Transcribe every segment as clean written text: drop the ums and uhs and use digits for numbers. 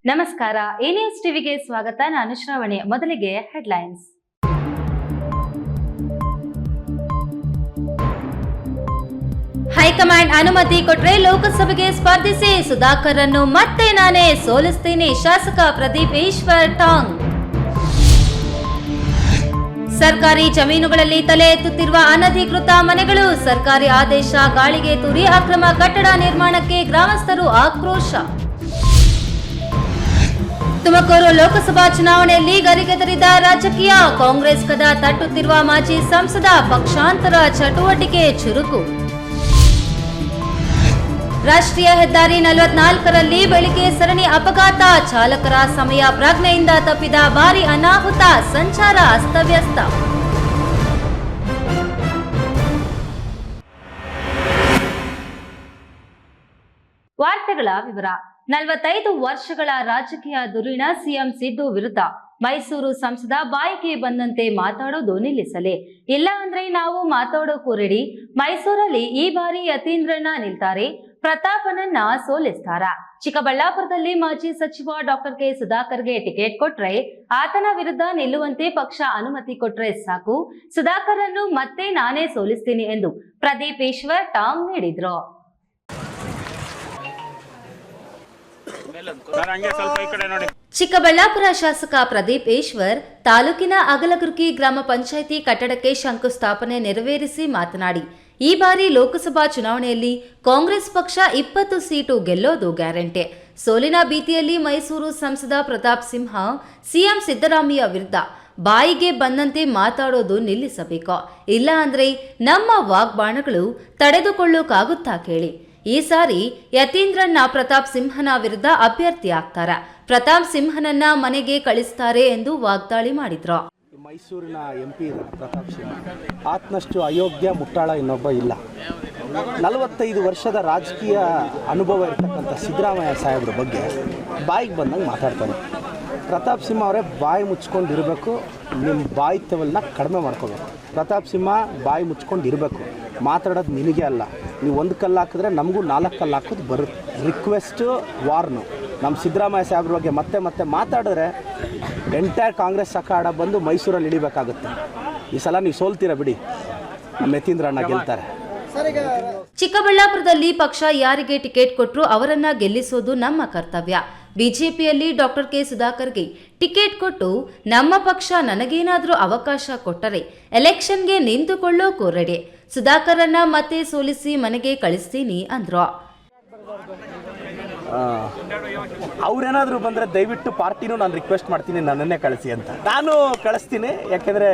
ನಮಸ್ಕಾರ, A news ಟಿವಿಗೆ ಸ್ವಾಗತ. ನಾನು ಶ್ರಾವಣಿ. ಮೊದಲಿಗೆ ಹೆಡ್ಲೈನ್ಸ್. ಹೈಕಮಾಂಡ್ ಅನುಮತಿ ಕೊಟ್ರೆ ಲೋಕಸಭೆಗೆ ಸ್ಪರ್ಧಿಸಿ, ಸುಧಾಕರ್ ಅನ್ನು ಮತ್ತೆ ನಾನೇ ಸೋಲಿಸ್ತೀನಿ, ಶಾಸಕ ಪ್ರದೀಪ್ ಈಶ್ವರ್ ಟಾಂಗ್. ಸರ್ಕಾರಿ ಜಮೀನುಗಳಲ್ಲಿ ತಲೆ ಎತ್ತುತ್ತಿರುವ ಅನಧಿಕೃತ ಮನೆಗಳು, ಸರ್ಕಾರಿ ಆದೇಶ ಗಾಳಿಗೆ ತೂರಿ ಅಕ್ರಮ ಕಟ್ಟಡ ನಿರ್ಮಾಣಕ್ಕೆ ಗ್ರಾಮಸ್ಥರು ಆಕ್ರೋಶ. ತುಮಕೂರು ಲೋಕಸಭಾ ಚುನಾವಣೆಯಲ್ಲಿ ಗರಿಗೆದರಿದ ರಾಜಕೀಯ, ಕಾಂಗ್ರೆಸ್ ಕದ ತಟ್ಟುತ್ತಿರುವ ಮಾಜಿ ಸಂಸದ, ಪಕ್ಷಾಂತರ ಚಟುವಟಿಕೆ ಚುರುಕು. ರಾಷ್ಟ್ರೀಯ ಹೆದ್ದಾರಿ 44ರಲ್ಲಿ ಬೆಳಿಗ್ಗೆ ಸರಣಿ ಅಪಘಾತ, ಚಾಲಕರ ಸಮಯ ಪ್ರಜ್ಞೆಯಿಂದ ತಪ್ಪಿದ ಭಾರಿ ಅನಾಹುತ, ಸಂಚಾರ ಅಸ್ತವ್ಯಸ್ತ. ವಾರ್ತೆಗಳ ವಿವರ. 45 ವರ್ಷಗಳ ರಾಜಕೀಯ ಧುರೀಣ ಸಿಎಂ ಸಿದ್ದು ವಿರುದ್ಧ ಮೈಸೂರು ಸಂಸದ ಬಾಯಿಗೆ ಬಂದಂತೆ ಮಾತಾಡೋದು ನಿಲ್ಲಿಸಲಿ, ಇಲ್ಲ ಅಂದ್ರೆ ನಾವು ಮಾತಾಡೋಕು ರೆಡಿ. ಮೈಸೂರಲ್ಲಿ ಈ ಬಾರಿ ಯತೀಂದ್ರಣ್ಣ ನಿಲ್ತಾರೆ, ಪ್ರತಾಪನನ್ನ ಸೋಲಿಸ್ತಾರ. ಚಿಕ್ಕಬಳ್ಳಾಪುರದಲ್ಲಿ ಮಾಜಿ ಸಚಿವ ಡಾಕ್ಟರ್ ಕೆ ಸುಧಾಕರ್ಗೆ ಟಿಕೆಟ್ ಕೊಟ್ರೆ ಆತನ ವಿರುದ್ಧ ನಿಲ್ಲುವಂತೆ ಪಕ್ಷ ಅನುಮತಿ ಕೊಟ್ರೆ ಸಾಕು, ಸುಧಾಕರ್ ಅನ್ನು ಮತ್ತೆ ನಾನೇ ಸೋಲಿಸ್ತೀನಿ ಎಂದು ಪ್ರದೀಪ್ ಈಶ್ವರ್ ಟಾಂಗ್ ನೀಡಿದ್ರು. ಚಿಕ್ಕಬಳ್ಳಾಪುರ ಶಾಸಕ ಪ್ರದೀಪ್ ಈಶ್ವರ್ ತಾಲೂಕಿನ ಅಗಲಗುರ್ಕಿ ಗ್ರಾಮ ಪಂಚಾಯಿತಿ ಕಟ್ಟಡಕ್ಕೆ ಶಂಕುಸ್ಥಾಪನೆ ನೆರವೇರಿಸಿ ಮಾತನಾಡಿ, ಈ ಬಾರಿ ಲೋಕಸಭಾ ಚುನಾವಣೆಯಲ್ಲಿ ಕಾಂಗ್ರೆಸ್ ಪಕ್ಷ 20 ಸೀಟು ಗೆಲ್ಲೋದು ಗ್ಯಾರಂಟಿ. ಸೋಲಿನ ಭೀತಿಯಲ್ಲಿ ಮೈಸೂರು ಸಂಸದ ಪ್ರತಾಪ್ ಸಿಂಹ ಸಿಎಂ ಸಿದ್ದರಾಮಯ್ಯ ವಿರುದ್ಧ ಬಾಯಿಗೆ ಬಂದಂತೆ ಮಾತಾಡೋದು ನಿಲ್ಲಿಸಬೇಕು, ಇಲ್ಲ ಅಂದ್ರೆ ನಮ್ಮ ವಾಗ್ಬಾಣಗಳು ತಡೆದುಕೊಳ್ಳೋಕಾಗುತ್ತಾ ಕೇಳಿ. ಈ ಸಾರಿ ಯತೀಂದ್ರಣ್ಣ ಪ್ರತಾಪ್ ಸಿಂಹನ ವಿರುದ್ಧ ಅಭ್ಯರ್ಥಿ ಆಗ್ತಾರ, ಪ್ರತಾಪ್ ಸಿಂಹನನ್ನ ಮನೆಗೆ ಕಳಿಸ್ತಾರೆ ಎಂದು ವಾಗ್ದಾಳಿ ಮಾಡಿದ್ರು. ಮೈಸೂರಿನ MP ಪ್ರತಾಪ್ ಸಿಂಹ ಆತನಷ್ಟು ಅಯೋಗ್ಯ ಮುಟ್ಟಾಳ ಇನ್ನೊಬ್ಬ ಇಲ್ಲ. 45 ವರ್ಷದ ರಾಜಕೀಯ ಅನುಭವ ಇರತಕ್ಕಂಥ ಸಿದ್ದರಾಮಯ್ಯ ಸಾಹೇಬ್ರ ಬಗ್ಗೆ ಬಾಯಿಗೆ ಬಂದಂಗೆ ಮಾತಾಡ್ತಾರೆ. ಪ್ರತಾಪ್ ಸಿಂಹ ಅವರೇ ಬಾಯಿ ಮುಚ್ಕೊಂಡಿರಬೇಕು, ನಿಮ್ಮ ಬಾಯಿತ್ಯವನ್ನ ಕಡಿಮೆ ಮಾಡ್ಕೋಬೇಕು. ಪ್ರತಾಪ್ ಸಿಂಹ ಬಾಯಿ ಮುಚ್ಕೊಂಡಿರಬೇಕು, ಮಾತಾಡೋದು ನಿನಗೆ ಅಲ್ಲ. ನೀವು 1 ಕಲ್ಲು ಹಾಕಿದ್ರೆ ನಮಗೂ 4 ಕಲ್ಲು ಹಾಕೋದು ಬರುತ್ತೆ. Request, warn. ನಮ್ಮ ಸಿದ್ದರಾಮಯ್ಯ ಸಾಹೇಬ್ರ ಬಗ್ಗೆ ಮತ್ತೆ ಮತ್ತೆ ಮಾತಾಡಿದ್ರೆ ಎಂಟೈರ್ ಕಾಂಗ್ರೆಸ್ ಅಖಾಡ ಬಂದು ಮೈಸೂರಲ್ಲಿ ಇಳಿಬೇಕಾಗುತ್ತೆ. ಈ ಸಲ ನೀವು ಸೋಲ್ತೀರ ಬಿಡಿ, ನಮ್ಮ ಯತೀಂದ್ರಣ್ಣ ಗೆಲ್ತಾರೆ. ಚಿಕ್ಕಬಳ್ಳಾಪುರದಲ್ಲಿ ಪಕ್ಷ ಯಾರಿಗೆ ಟಿಕೆಟ್ ಕೊಟ್ಟರು ಅವರನ್ನ ಗೆಲ್ಲಿಸೋದು ನಮ್ಮ ಕರ್ತವ್ಯ. ಬಿಜೆಪಿಯಲ್ಲಿ ಡಾಕ್ಟರ್ ಕೆ ಸುಧಾಕರ್ಗೆ ಟಿಕೆಟ್ ಕೊಟ್ಟು ನಮ್ಮ ಪಕ್ಷ ನನಗೇನಾದರೂ ಅವಕಾಶ ಕೊಟ್ಟರೆ ಎಲೆಕ್ಷನ್ಗೆ ನಿಂತುಕೊಳ್ಳೋಕು ರೆಡಿ. ಸುಧಾಕರನ್ನ ಮತ್ತೆ ಸೋಲಿಸಿ ಮನೆಗೆ ಕಳಿಸ್ತೀನಿ ಅಂದ್ರು. ಅವ್ರೇನಾದರೂ ಬಂದರೆ ದಯವಿಟ್ಟು ಪಾರ್ಟಿನೂ ನಾನು ರಿಕ್ವೆಸ್ಟ್ ಮಾಡ್ತೀನಿ, ನನ್ನನ್ನೇ ಕಳಿಸಿ ಅಂತ. ನಾನು ಕಳಿಸ್ತೀನಿ, ಯಾಕೆಂದರೆ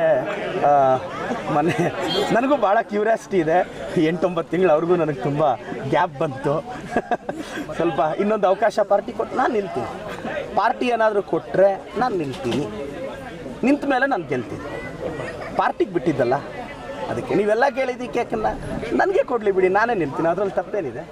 ನನಗೂ ಭಾಳ ಕ್ಯೂರಿಯಾಸಿಟಿ ಇದೆ. 8-9 ತಿಂಗಳು ಅವ್ರಿಗೂ ನನಗೆ ತುಂಬ ಗ್ಯಾಪ್ ಬಂತು. ಸ್ವಲ್ಪ ಇನ್ನೊಂದು ಅವಕಾಶ ಪಾರ್ಟಿ ಕೊಟ್ಟು ನಾನು ನಿಲ್ತೀನಿ. ಪಾರ್ಟಿ ಏನಾದರೂ ಕೊಟ್ಟರೆ ನಾನು ನಿಲ್ತೀನಿ, ನಿಂತ ಮೇಲೆ ನಾನು ಗೆಲ್ತೀನಿ. ಪಾರ್ಟಿಗೆ ಬಿಟ್ಟಿದ್ದಲ್ಲ, ಅದಕ್ಕೆ ನೀವೆಲ್ಲ ಕೇಳಿದ್ದಕ್ಕೆ ಯಾಕನ್ನ ನನಗೆ ಕೊಡಲಿ ಬಿಡಿ, ನಾನೇ ನಿಲ್ತೀನಿ, ಅದರಲ್ಲಿ ತಪ್ಪೇನಿದೆ.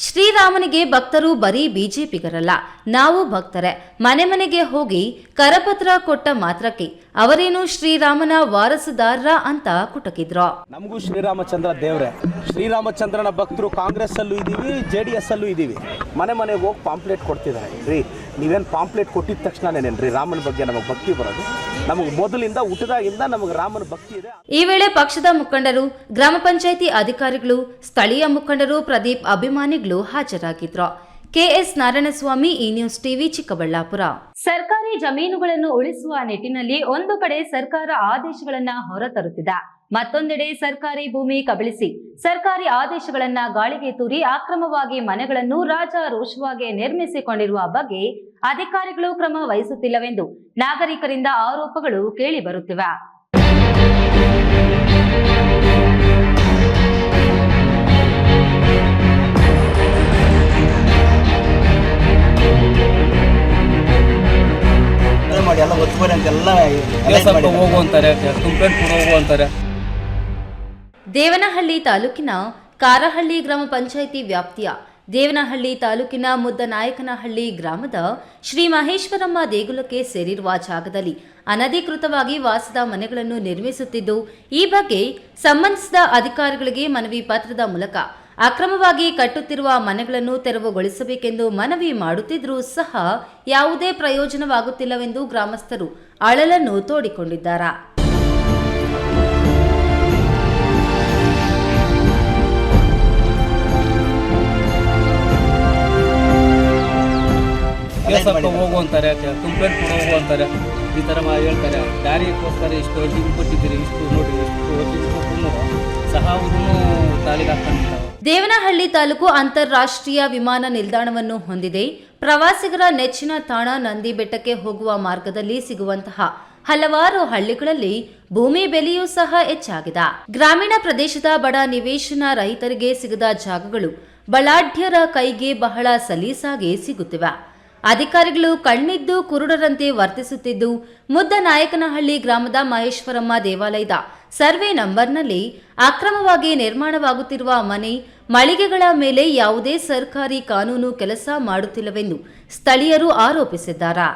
ಶ್ರೀರಾಮನಿಗೆ ಭಕ್ತರು ಬರೀ ಬಿಜೆಪಿಗರಲ್ಲ, ನಾವು ಭಕ್ತರೇ. ಮನೆ ಮನೆಗೆ ಹೋಗಿ ಕರಪತ್ರ ಕೊಟ್ಟ ಮಾತ್ರಕ್ಕೆ ಅವರೇನು ಶ್ರೀರಾಮನ ವಾರಸುದಾರರ ಅಂತ ಕುಟಕಿದ್ರು. ನಮಗೂ ಶ್ರೀರಾಮಚಂದ್ರ ದೇವ್ರೆ, ಶ್ರೀರಾಮಚಂದ್ರನ ಭಕ್ತರು ಕಾಂಗ್ರೆಸ್ ಅಲ್ಲೂ ಇದ್ದೀವಿ, JDS ಅಲ್ಲೂ ಇದ್ದೀವಿ. ಮನೆ ಮನೆಗೆ ಹೋಗಿ ಪಾಂಪ್ಲೆಟ್ ಕೊಡ್ತಿದ್ದಾರೆ. ರೀ, ನೀವೇನು ಪಾಂಪ್ಲೆಟ್ ಕೊಟ್ಟಿದ ತಕ್ಷಣನೇನ್ರಿ ರಾಮನ ಬಗ್ಗೆ ನಮಗೆ ಭಕ್ತಿ ಬರೋದು? ನಮಗೆ ಮೊದಲಿಂದ ಹುಟ್ಟಿದಾಗಿಂದ ನಮಗೆ ರಾಮನ ಭಕ್ತಿ ಇದೆ. ಈ ವೇಳೆ ಪಕ್ಷದ ಮುಖಂಡರು, ಗ್ರಾಮ ಪಂಚಾಯಿತಿ ಅಧಿಕಾರಿಗಳು, ಸ್ಥಳೀಯ ಮುಖಂಡರು, ಪ್ರದೀಪ್ ಅಭಿಮಾನಿಗಳು ಹಾಜರಾಗಿದ್ರು. KS Narayanaswamy, E news TV, Chikkaballapur. ಸರ್ಕಾರಿ ಜಮೀನುಗಳನ್ನು ಉಳಿಸುವ ನಿಟ್ಟಿನಲ್ಲಿ ಒಂದು ಕಡೆ ಸರ್ಕಾರ ಆದೇಶಗಳನ್ನ ಹೊರತರುತ್ತಿದೆ, ಮತ್ತೊಂದೆಡೆ ಸರ್ಕಾರಿ ಭೂಮಿ ಕಬಳಿಸಿ ಸರ್ಕಾರಿ ಆದೇಶಗಳನ್ನ ಗಾಳಿಗೆ ತೂರಿ ಅಕ್ರಮವಾಗಿ ಮನೆಗಳನ್ನು ರಾಜಾರೋಷವಾಗಿ ನಿರ್ಮಿಸಿಕೊಂಡಿರುವ ಬಗ್ಗೆ ಅಧಿಕಾರಿಗಳು ಕ್ರಮ ವಹಿಸುತ್ತಿಲ್ಲವೆಂದು ನಾಗರಿಕರಿಂದ ಆರೋಪಗಳು ಕೇಳಿ ಬರುತ್ತಿವೆ. ದೇವನಹಳ್ಳಿ ತಾಲೂಕಿನ ಕಾರಹಳ್ಳಿ ಗ್ರಾಮ ಪಂಚಾಯಿತಿ ವ್ಯಾಪ್ತಿಯ ದೇವನಹಳ್ಳಿ ತಾಲೂಕಿನ ಮುದ್ದನಾಯಕನಹಳ್ಳಿ ಗ್ರಾಮದ ಶ್ರೀ ಮಹೇಶ್ವರಮ್ಮ ದೇಗುಲಕ್ಕೆ ಸೇರಿರುವ ಜಾಗದಲ್ಲಿ ಅನಧಿಕೃತವಾಗಿ ವಾಸದ ಮನೆಗಳನ್ನು ನಿರ್ಮಿಸುತ್ತಿದ್ದು, ಈ ಬಗ್ಗೆ ಸಂಬಂಧಿಸಿದ ಅಧಿಕಾರಿಗಳಿಗೆ ಮನವಿ ಪತ್ರದ ಮೂಲಕ ಅಕ್ರಮವಾಗಿ ಕಟ್ಟುತ್ತಿರುವ ಮನೆಗಳನ್ನು ತೆರವುಗೊಳಿಸಬೇಕೆಂದು ಮನವಿ ಮಾಡುತ್ತಿದ್ದರೂ ಸಹ ಯಾವುದೇ ಪ್ರಯೋಜನವಾಗುತ್ತಿಲ್ಲವೆಂದು ಗ್ರಾಮಸ್ಥರು ಅಳಲನ್ನು ತೋಡಿಕೊಂಡಿದ್ದಾರೆ. ಕೇಸಪ್ಪ ಹೋಗು ಅಂತಾರೆ, ಕಂಪ್ಲೇಂಟ್ ಕೊಡು ಹೋಗು ಅಂತಾರೆ, ಈ ಥರ ಹೇಳ್ತಾರೆ. ದಾರಿಗೋಸ್ಕರ ಇಷ್ಟು ಅರ್ಜಿಗೆ ಕೊಟ್ಟಿದ್ದೀರಿ, ಇಷ್ಟು ನೋಡಿ, ಇಷ್ಟು ಅರ್ಜಿಗೆ ಕೊಟ್ಟು ಸಹ ಅವರು ತಾಲಿಗೆ ಹಾಕ್ಕೊಂಡಿರ್ತಾರೆ. ದೇವನಹಳ್ಳಿ ತಾಲೂಕು ಅಂತಾರಾಷ್ಟ್ರೀಯ ವಿಮಾನ ನಿಲ್ದಾಣವನ್ನು ಹೊಂದಿದೆ. ಪ್ರವಾಸಿಗರ ನೆಚ್ಚಿನ ತಾಣ ನಂದಿ ಬೆಟ್ಟಕ್ಕೆ ಹೋಗುವ ಮಾರ್ಗದಲ್ಲಿ ಸಿಗುವಂತಹ ಹಲವಾರು ಹಳ್ಳಿಗಳಲ್ಲಿ ಭೂಮಿ ಬೆಲೆಯೂ ಸಹ ಹೆಚ್ಚಾಗಿದೆ. ಗ್ರಾಮೀಣ ಪ್ರದೇಶದ ಬಡ ನಿವೇಶನ ರಹಿತರಿಗೆ ಸಿಗದ ಜಾಗಗಳು ಬಲಾಢ್ಯರ ಕೈಗೆ ಬಹಳ ಸಲೀಸಾಗಿ ಸಿಗುತ್ತಿವೆ. ಅಧಿಕಾರಿಗಳು ಕಣ್ಣಿದ್ದು ಕುರುಡರಂತೆ ವರ್ತಿಸುತ್ತಿದ್ದು, ಮುದ್ದನಾಯಕನಹಳ್ಳಿ ಗ್ರಾಮದ ಮಹೇಶ್ವರಮ್ಮ ದೇವಾಲಯದ ಸರ್ವೆ ನಂಬರ್ನಲ್ಲಿ ಅಕ್ರಮವಾಗಿ ನಿರ್ಮಾಣವಾಗುತ್ತಿರುವ ಮನೆ ಮಳಿಗೆಗಳ ಮೇಲೆ ಯಾವುದೇ ಸರ್ಕಾರಿ ಕಾನೂನು ಕೆಲಸ ಮಾಡುತ್ತಿಲ್ಲವೆಂದು ಸ್ಥಳೀಯರು ಆರೋಪಿಸಿದ್ದಾರೆ.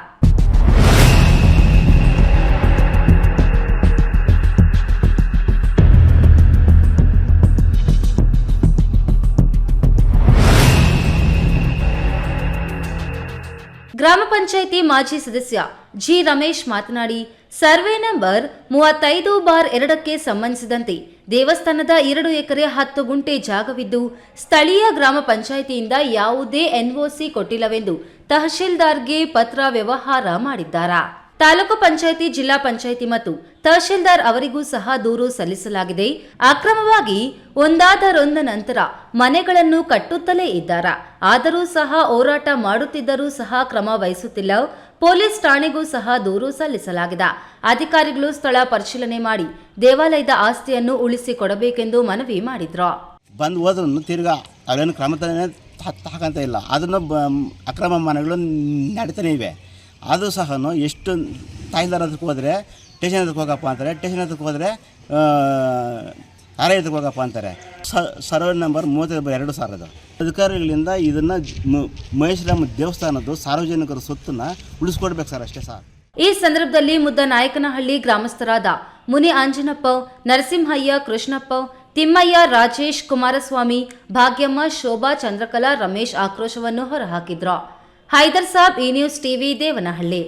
ಗ್ರಾಮ ಪಂಚಾಯಿತಿ ಮಾಜಿ ಸದಸ್ಯ ಜಿ ರಮೇಶ್ ಮಾತನಾಡಿ, ಸರ್ವೆ ನಂಬರ್ 35/2ಕ್ಕೆ ಸಂಬಂಧಿಸಿದಂತೆ ದೇವಸ್ಥಾನದ 2 ಎಕರೆ 10 ಗುಂಟೆ ಜಾಗವಿದ್ದು ಸ್ಥಳೀಯ ಗ್ರಾಮ ಪಂಚಾಯಿತಿಯಿಂದ ಯಾವುದೇ ಎನ್ಒಸಿ ಕೊಟ್ಟಿಲ್ಲವೆಂದು ತಹಶೀಲ್ದಾರ್ಗೆ ಪತ್ರ ವ್ಯವಹಾರ ಮಾಡಿದ್ದಾರೆ. ತಾಲೂಕು ಪಂಚಾಯಿತಿ, ಜಿಲ್ಲಾ ಪಂಚಾಯಿತಿ ಮತ್ತು ತಹಶೀಲ್ದಾರ್ ಅವರಿಗೂ ಸಹ ದೂರು ಸಲ್ಲಿಸಲಾಗಿದೆ. ಅಕ್ರಮವಾಗಿ ಒಂದಾದರೊಂದ ನಂತರ ಮನೆಗಳನ್ನು ಕಟ್ಟುತ್ತಲೇ ಇದ್ದಾರೆ. ಆದರೂ ಸಹ ಹೋರಾಟ ಮಾಡುತ್ತಿದ್ದರೂ ಸಹ ಕ್ರಮ ವಹಿಸುತ್ತಿಲ್ಲ. ಪೊಲೀಸ್ ಠಾಣೆಗೂ ಸಹ ದೂರು ಸಲ್ಲಿಸಲಾಗಿದೆ. ಅಧಿಕಾರಿಗಳು ಸ್ಥಳ ಪರಿಶೀಲನೆ ಮಾಡಿ ದೇವಾಲಯದ ಆಸ್ತಿಯನ್ನು ಉಳಿಸಿಕೊಡಬೇಕೆಂದು ಮನವಿ ಮಾಡಿದ್ರು. ಬಂದು ಹೋದ್ರೂ ತಿರ್ಗಾ ಅವೇನು ಕ್ರಮ ಹಾಕಂತ ಇಲ್ಲ. ಅದನ್ನು ಅಕ್ರಮ ಮನೆಗಳು ನಡೀತಾನೆ ಇವೆ. ಅದು ಸಹ ಎಷ್ಟು ತಾಯಿದಾರ ಹತ್ರಕ್ಕೆ ಹೋದರೆ ಸ್ಟೇಷನ್ ಹತ್ರಕ್ಕೆ ಹೋಗಪ್ಪ ಅಂತಾರೆ, ಸ್ಟೇಷನ್ ಹತ್ರಕ್ಕೆ ಹೋದರೆ ಆರ್ ಐ ಹತ್ರಕ್ಕೆ ಹೋಗಪ್ಪ ಅಂತಾರೆ. ಸರ್ವೆ ನಂಬರ್ 35/2 ಅಧಿಕಾರಿಗಳಿಂದ ಇದನ್ನು ಮಹೇಶ್ವರಮ್ಮ ದೇವಸ್ಥಾನದ್ದು ಸಾರ್ವಜನಿಕರ ಸ್ವತ್ತನ್ನು ಉಳಿಸ್ಕೊಡ್ಬೇಕು ಸರ್, ಅಷ್ಟೇ ಸರ್. ಈ ಸಂದರ್ಭದಲ್ಲಿ ಮುದ್ದನಾಯಕನಹಳ್ಳಿ ಗ್ರಾಮಸ್ಥರಾದ ಮುನಿ ಆಂಜನಪ್ಪ, ನರಸಿಂಹಯ್ಯ, ಕೃಷ್ಣಪ್ಪ, ತಿಮ್ಮಯ್ಯ, ರಾಜೇಶ್, ಕುಮಾರಸ್ವಾಮಿ, ಭಾಗ್ಯಮ್ಮ, ಶೋಭಾ, ಚಂದ್ರಕಲಾ, ರಮೇಶ್ ಆಕ್ರೋಶವನ್ನು ಹೊರಹಾಕಿದ್ರು. ಹೈದರ್ ಸಾಬ್, ಈ ನ್ಯೂಸ್ ಟಿವಿ, ದೇವನಹಳ್ಳಿ.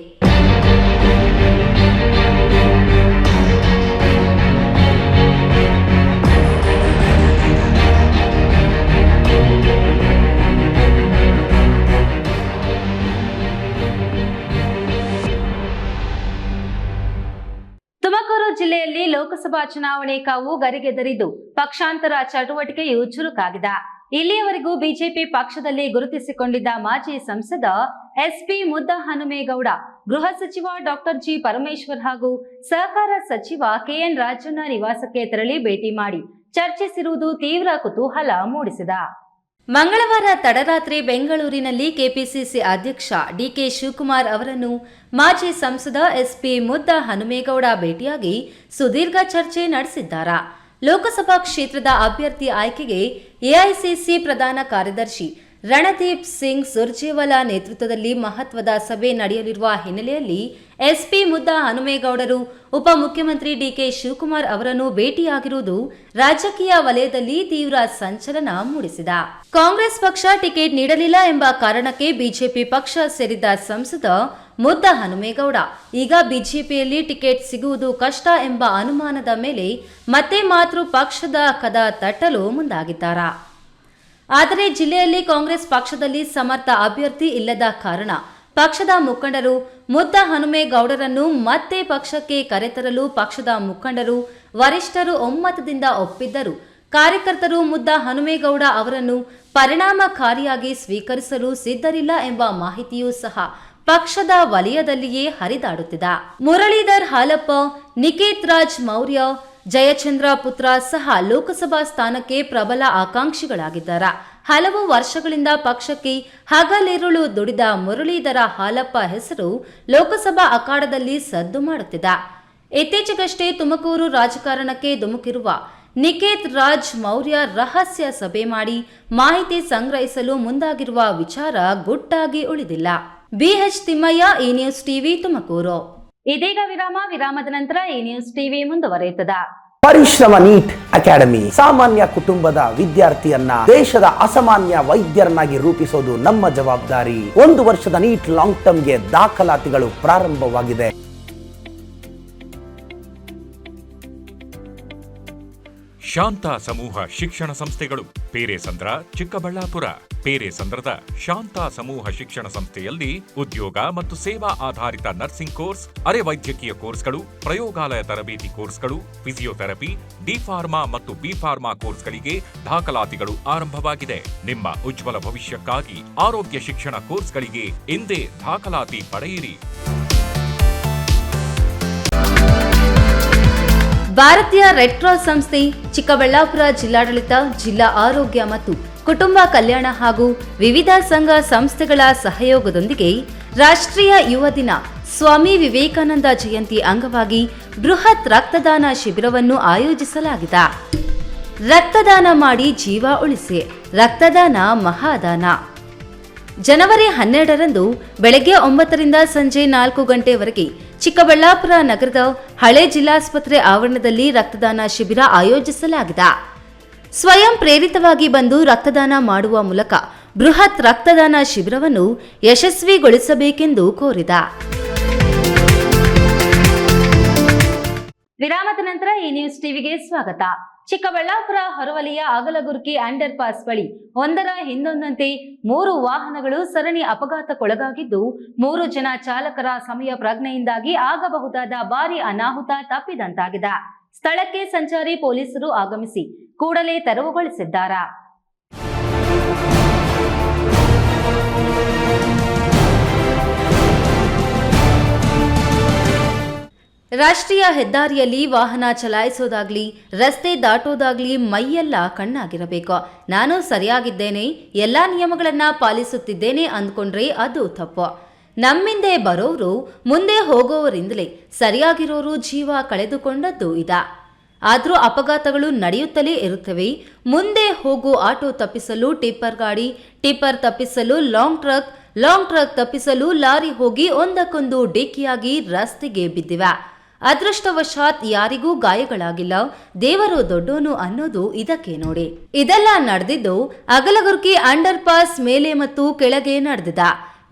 ತುಮಕೂರು ಜಿಲ್ಲೆಯಲ್ಲಿ ಲೋಕಸಭಾ ಚುನಾವಣೆ ಕಾವು ಗರಿಗೆದರಿದ್ದು ಪಕ್ಷಾಂತರ ಚಟುವಟಿಕೆಯು ಚುರುಕಾಗಿದೆ. ಇಲ್ಲಿಯವರೆಗೂ ಬಿಜೆಪಿ ಪಕ್ಷದಲ್ಲಿ ಗುರುತಿಸಿಕೊಂಡಿದ್ದ ಮಾಜಿ ಸಂಸದ ಎಸ್ಪಿ ಮುದ್ದಹನುಮೇಗೌಡ, ಗೃಹ ಸಚಿವ ಡಾಕ್ಟರ್ ಜಿ ಪರಮೇಶ್ವರ್ ಹಾಗೂ ಸಹಕಾರ ಸಚಿವ ಕೆಎನ್ ರಾಜಣ್ಣ ನಿವಾಸಕ್ಕೆ ತೆರಳಿ ಭೇಟಿ ಮಾಡಿ ಚರ್ಚಿಸಿರುವುದು ತೀವ್ರ ಕುತೂಹಲ ಮೂಡಿಸಿದ. ಮಂಗಳವಾರ ತಡರಾತ್ರಿ ಬೆಂಗಳೂರಿನಲ್ಲಿ ಕೆಪಿಸಿಸಿ ಅಧ್ಯಕ್ಷ ಡಿಕೆ ಶಿವಕುಮಾರ್ ಅವರನ್ನು ಮಾಜಿ ಸಂಸದ ಎಸ್ಪಿ ಮುದ್ದಹನುಮೇಗೌಡ ಭೇಟಿಯಾಗಿ ಸುದೀರ್ಘ ಚರ್ಚೆ ನಡೆಸಿದ್ದಾರೆ. ಲೋಕಸಭಾ ಕ್ಷೇತ್ರದ ಅಭ್ಯರ್ಥಿ ಆಯ್ಕೆಗೆ ಎಐಸಿಸಿ ಪ್ರಧಾನ ಕಾರ್ಯದರ್ಶಿ ರಣದೀಪ್ ಸಿಂಗ್ ಸುರ್ಜೇವಾಲಾ ನೇತೃತ್ವದಲ್ಲಿ ಮಹತ್ವದ ಸಭೆ ನಡೆಯಲಿರುವ ಹಿನ್ನೆಲೆಯಲ್ಲಿ ಎಸ್ಪಿ ಮುದ್ದಹನುಮೇಗೌಡರು ಉಪಮುಖ್ಯಮಂತ್ರಿ ಡಿಕೆ ಶಿವಕುಮಾರ್ ಅವರನ್ನು ಭೇಟಿಯಾಗಿರುವುದು ರಾಜಕೀಯ ವಲಯದಲ್ಲಿ ತೀವ್ರ ಸಂಚಲನ ಮೂಡಿಸಿದೆ. ಕಾಂಗ್ರೆಸ್ ಪಕ್ಷ ಟಿಕೆಟ್ ನೀಡಲಿಲ್ಲ ಎಂಬ ಕಾರಣಕ್ಕೆ ಬಿಜೆಪಿ ಪಕ್ಷ ಸೇರಿದ್ದ ಸಂಸದ ಮುದ್ದಹನುಮೇಗೌಡ ಈಗ ಬಿಜೆಪಿಯಲ್ಲಿ ಟಿಕೆಟ್ ಸಿಗುವುದು ಕಷ್ಟ ಎಂಬ ಅನುಮಾನದ ಮೇಲೆ ಮತ್ತೆ ಮಾತೃ ಪಕ್ಷದ ಕದ ತಟ್ಟಲು ಮುಂದಾಗಿದ್ದಾರೆ. ಆದರೆ ಜಿಲ್ಲೆಯಲ್ಲಿ ಕಾಂಗ್ರೆಸ್ ಪಕ್ಷದಲ್ಲಿ ಸಮರ್ಥ ಅಭ್ಯರ್ಥಿ ಇಲ್ಲದ ಕಾರಣ ಪಕ್ಷದ ಮುಖಂಡರು ಮುದ್ದಹನುಮೇಗೌಡರನ್ನು ಮತ್ತೆ ಪಕ್ಷಕ್ಕೆ ಕರೆತರಲು ಪಕ್ಷದ ಮುಖಂಡರು, ವರಿಷ್ಠರು ಒಮ್ಮತದಿಂದ ಒಪ್ಪಿದ್ದರು. ಕಾರ್ಯಕರ್ತರು ಮುದ್ದಹನುಮೇಗೌಡ ಅವರನ್ನು ಪರಿಣಾಮಕಾರಿಯಾಗಿ ಸ್ವೀಕರಿಸಲು ಸಿದ್ಧರಿಲ್ಲ ಎಂಬ ಮಾಹಿತಿಯೂ ಸಹ ಪಕ್ಷದ ವಲಯದಲ್ಲಿಯೇ ಹರಿದಾಡುತ್ತಿದೆ. ಮುರಳೀಧರ್ ಹಾಲಪ್ಪ, ನಿಕೇತ್ ರಾಜ್ ಮೌರ್ಯ, ಜಯಚಂದ್ರ ಪುತ್ರ ಸಹ ಲೋಕಸಭಾ ಸ್ಥಾನಕ್ಕೆ ಪ್ರಬಲ ಆಕಾಂಕ್ಷಿಗಳಾಗಿದ್ದಾರೆ. ಹಲವು ವರ್ಷಗಳಿಂದ ಪಕ್ಷಕ್ಕೆ ಹಗಲಿರುಳು ದುಡಿದ ಮುರಳೀಧರ ಹಾಲಪ್ಪ ಹೆಸರು ಲೋಕಸಭಾ ಅಖಾಡದಲ್ಲಿ ಸದ್ದು ಮಾಡುತ್ತಿದೆ. ಇತ್ತೀಚೆಗಷ್ಟೇ ತುಮಕೂರು ರಾಜಕಾರಣಕ್ಕೆ ಧುಮುಕಿರುವ ನಿಕೇತ್ ರಾಜ್ ಮೌರ್ಯ ರಹಸ್ಯ ಸಭೆ ಮಾಡಿ ಮಾಹಿತಿ ಸಂಗ್ರಹಿಸಲು ಮುಂದಾಗಿರುವ ವಿಚಾರ ಗುಟ್ಟಾಗಿ ಉಳಿದಿಲ್ಲ. ಬಿಎಚ್ ತಿಮ್ಮಯ್ಯ, ಈ ನ್ಯೂಸ್ ಟಿವಿ, ತುಮಕೂರು. ಇದೀಗ ವಿರಾಮದ ನಂತರ ಈ ನ್ಯೂಸ್ ಟಿವಿ ಮುಂದುವರಿಯುತ್ತದೆ. ಪರಿಶ್ರಮ ನೀಟ್ ಅಕಾಡೆಮಿ ಸಾಮಾನ್ಯ ಕುಟುಂಬದ ವಿದ್ಯಾರ್ಥಿಯನ್ನ ದೇಶದ ಅಸಾಮಾನ್ಯ ವೈದ್ಯರನ್ನಾಗಿ ರೂಪಿಸೋದು ನಮ್ಮ ಜವಾಬ್ದಾರಿ. 1 ವರ್ಷದ ನೀಟ್ ಲಾಂಗ್ ಟರ್ಮ್ಗೆ ದಾಖಲಾತಿಗಳು ಪ್ರಾರಂಭವಾಗಿದೆ. ಶಾಂತ ಸಮೂಹ ಶಿಕ್ಷಣ ಸಂಸ್ಥೆಗಳು ಪೇರೆಸಂದ್ರ, ಚಿಕ್ಕಬಳ್ಳಾಪುರ. ಪೇರೆಸಂದ್ರದ ಶಾಂತ ಸಮೂಹ ಶಿಕ್ಷಣ ಸಂಸ್ಥೆಯಲ್ಲಿ ಉದ್ಯೋಗ ಮತ್ತು ಸೇವಾ ಆಧಾರಿತ ನರ್ಸಿಂಗ್ ಕೋರ್ಸ್, ಅರೆ ವೈದ್ಯಕೀಯ ಕೋರ್ಸ್ಗಳು, ಪ್ರಯೋಗಾಲಯ ತರಬೇತಿ ಕೋರ್ಸ್ಗಳು, ಫಿಸಿಯೋಥೆರಪಿ, ಡಿ ಫಾರ್ಮಾ ಮತ್ತು ಬಿ ಫಾರ್ಮಾ ಕೋರ್ಸ್ಗಳಿಗೆ ದಾಖಲಾತಿಗಳು ಆರಂಭವಾಗಿದೆ. ನಿಮ್ಮ ಉಜ್ವಲ ಭವಿಷ್ಯಕ್ಕಾಗಿ ಆರೋಗ್ಯ ಶಿಕ್ಷಣ ಕೋರ್ಸ್ಗಳಿಗೆ ಇಂದೇ ದಾಖಲಾತಿ ಪಡೆಯಿರಿ. ಭಾರತೀಯ ರೆಡ್ ಕ್ರಾಸ್ ಸಂಸ್ಥೆ, ಚಿಕ್ಕಬಳ್ಳಾಪುರ ಜಿಲ್ಲಾಡಳಿತ, ಜಿಲ್ಲಾ ಆರೋಗ್ಯ ಮತ್ತು ಕುಟುಂಬ ಕಲ್ಯಾಣ ಹಾಗೂ ವಿವಿಧ ಸಂಘ ಸಂಸ್ಥೆಗಳ ಸಹಯೋಗದೊಂದಿಗೆ ರಾಷ್ಟ್ರೀಯ ಯುವ ದಿನ, ಸ್ವಾಮಿ ವಿವೇಕಾನಂದ ಜಯಂತಿ ಅಂಗವಾಗಿ ಬೃಹತ್ ರಕ್ತದಾನ ಶಿಬಿರವನ್ನು ಆಯೋಜಿಸಲಾಗಿದೆ. ರಕ್ತದಾನ ಮಾಡಿ ಜೀವ ಉಳಿಸಿ, ರಕ್ತದಾನ ಮಹಾದಾನ. ಜನವರಿ 12ರಂದು ಬೆಳಗ್ಗೆ 9ರಿಂದ ಸಂಜೆ 4 ಗಂಟೆವರೆಗೆ ಚಿಕ್ಕಬಳ್ಳಾಪುರ ನಗರದ ಹಳೆ ಜಿಲ್ಲಾಸ್ಪತ್ರೆ ಆವರಣದಲ್ಲಿ ರಕ್ತದಾನ ಶಿಬಿರ ಆಯೋಜಿಸಲಾಗಿದೆ. ಸ್ವಯಂ ಪ್ರೇರಿತವಾಗಿ ಬಂದು ರಕ್ತದಾನ ಮಾಡುವ ಮೂಲಕ ಬೃಹತ್ ರಕ್ತದಾನ ಶಿಬಿರವನ್ನು ಯಶಸ್ವಿಗೊಳಿಸಬೇಕೆಂದು ಕೋರಿದ. ವಿರಾಮದ ನಂತರ ಈ ನ್ಯೂಸ್ ಟಿವಿಗೆ ಸ್ವಾಗತ. ಚಿಕ್ಕಬಳ್ಳಾಪುರ ಹೊರವಲಯ ಅಗಲಗುರ್ಕಿ ಅಂಡರ್ ಪಾಸ್ ಬಳಿ ಒಂದರ ಹಿಂದೊಂದಂತೆ 3 ವಾಹನಗಳು ಸರಣಿ ಅಪಘಾತಕ್ಕೊಳಗಾಗಿದ್ದು 3 ಜನ ಚಾಲಕರ ಸಮಯ ಪ್ರಜ್ಞೆಯಿಂದಾಗಿ ಆಗಬಹುದಾದ ಭಾರಿ ಅನಾಹುತ ತಪ್ಪಿದಂತಾಗಿದೆ. ಸ್ಥಳಕ್ಕೆ ಸಂಚಾರಿ ಪೊಲೀಸರು ಆಗಮಿಸಿ ಕೂಡಲೇ ತೆರವುಗೊಳಿಸಿದ್ದಾರೆ. ರಾಷ್ಟ್ರೀಯ ಹೆದ್ದಾರಿಯಲ್ಲಿ ವಾಹನ ಚಲಾಯಿಸೋದಾಗ್ಲಿ, ರಸ್ತೆ ದಾಟೋದಾಗ್ಲಿ ಮೈಯೆಲ್ಲ ಕಣ್ಣಾಗಿರಬೇಕು. ನಾನು ಸರಿಯಾಗಿದ್ದೇನೆ, ಎಲ್ಲಾ ನಿಯಮಗಳನ್ನ ಪಾಲಿಸುತ್ತಿದ್ದೇನೆ ಅಂದ್ಕೊಂಡ್ರೆ ಅದು ತಪ್ಪು. ನಮ್ಮಿಂದೆ ಬರೋರು, ಮುಂದೆ ಹೋಗೋವರಿಂದಲೇ ಸರಿಯಾಗಿರೋರು ಜೀವ ಕಳೆದುಕೊಂಡದ್ದು ಇದೆ. ಆದರೂ ಅಪಘಾತಗಳು ನಡೆಯುತ್ತಲೇ ಇರುತ್ತವೆ. ಮುಂದೆ ಹೋಗೋ ಆಟೋ ತಪ್ಪಿಸಲು ಟಿಪ್ಪರ್ ಗಾಡಿ, ಟಿಪ್ಪರ್ ತಪ್ಪಿಸಲು ಲಾಂಗ್ ಟ್ರಕ್ ತಪ್ಪಿಸಲು ಲಾರಿ ಹೋಗಿ ಒಂದಕ್ಕೊಂದು ಡಿಕ್ಕಿಯಾಗಿ ರಸ್ತೆಗೆ ಬಿದ್ದಿವೆ. ಅದೃಷ್ಟವಶಾತ್ ಯಾರಿಗೂ ಗಾಯಗಳಾಗಿಲ್ಲ. ದೇವರು ದೊಡ್ಡೋನು ಅನ್ನೋದು ಇದಕ್ಕೆ ನೋಡಿ. ಇದೆಲ್ಲ ನಡೆದಿದ್ದು ಅಗಲಗುರ್ಕಿ ಅಂಡರ್ ಪಾಸ್ ಮೇಲೆ ಮತ್ತು ಕೆಳಗೆ ನಡೆದಿದೆ.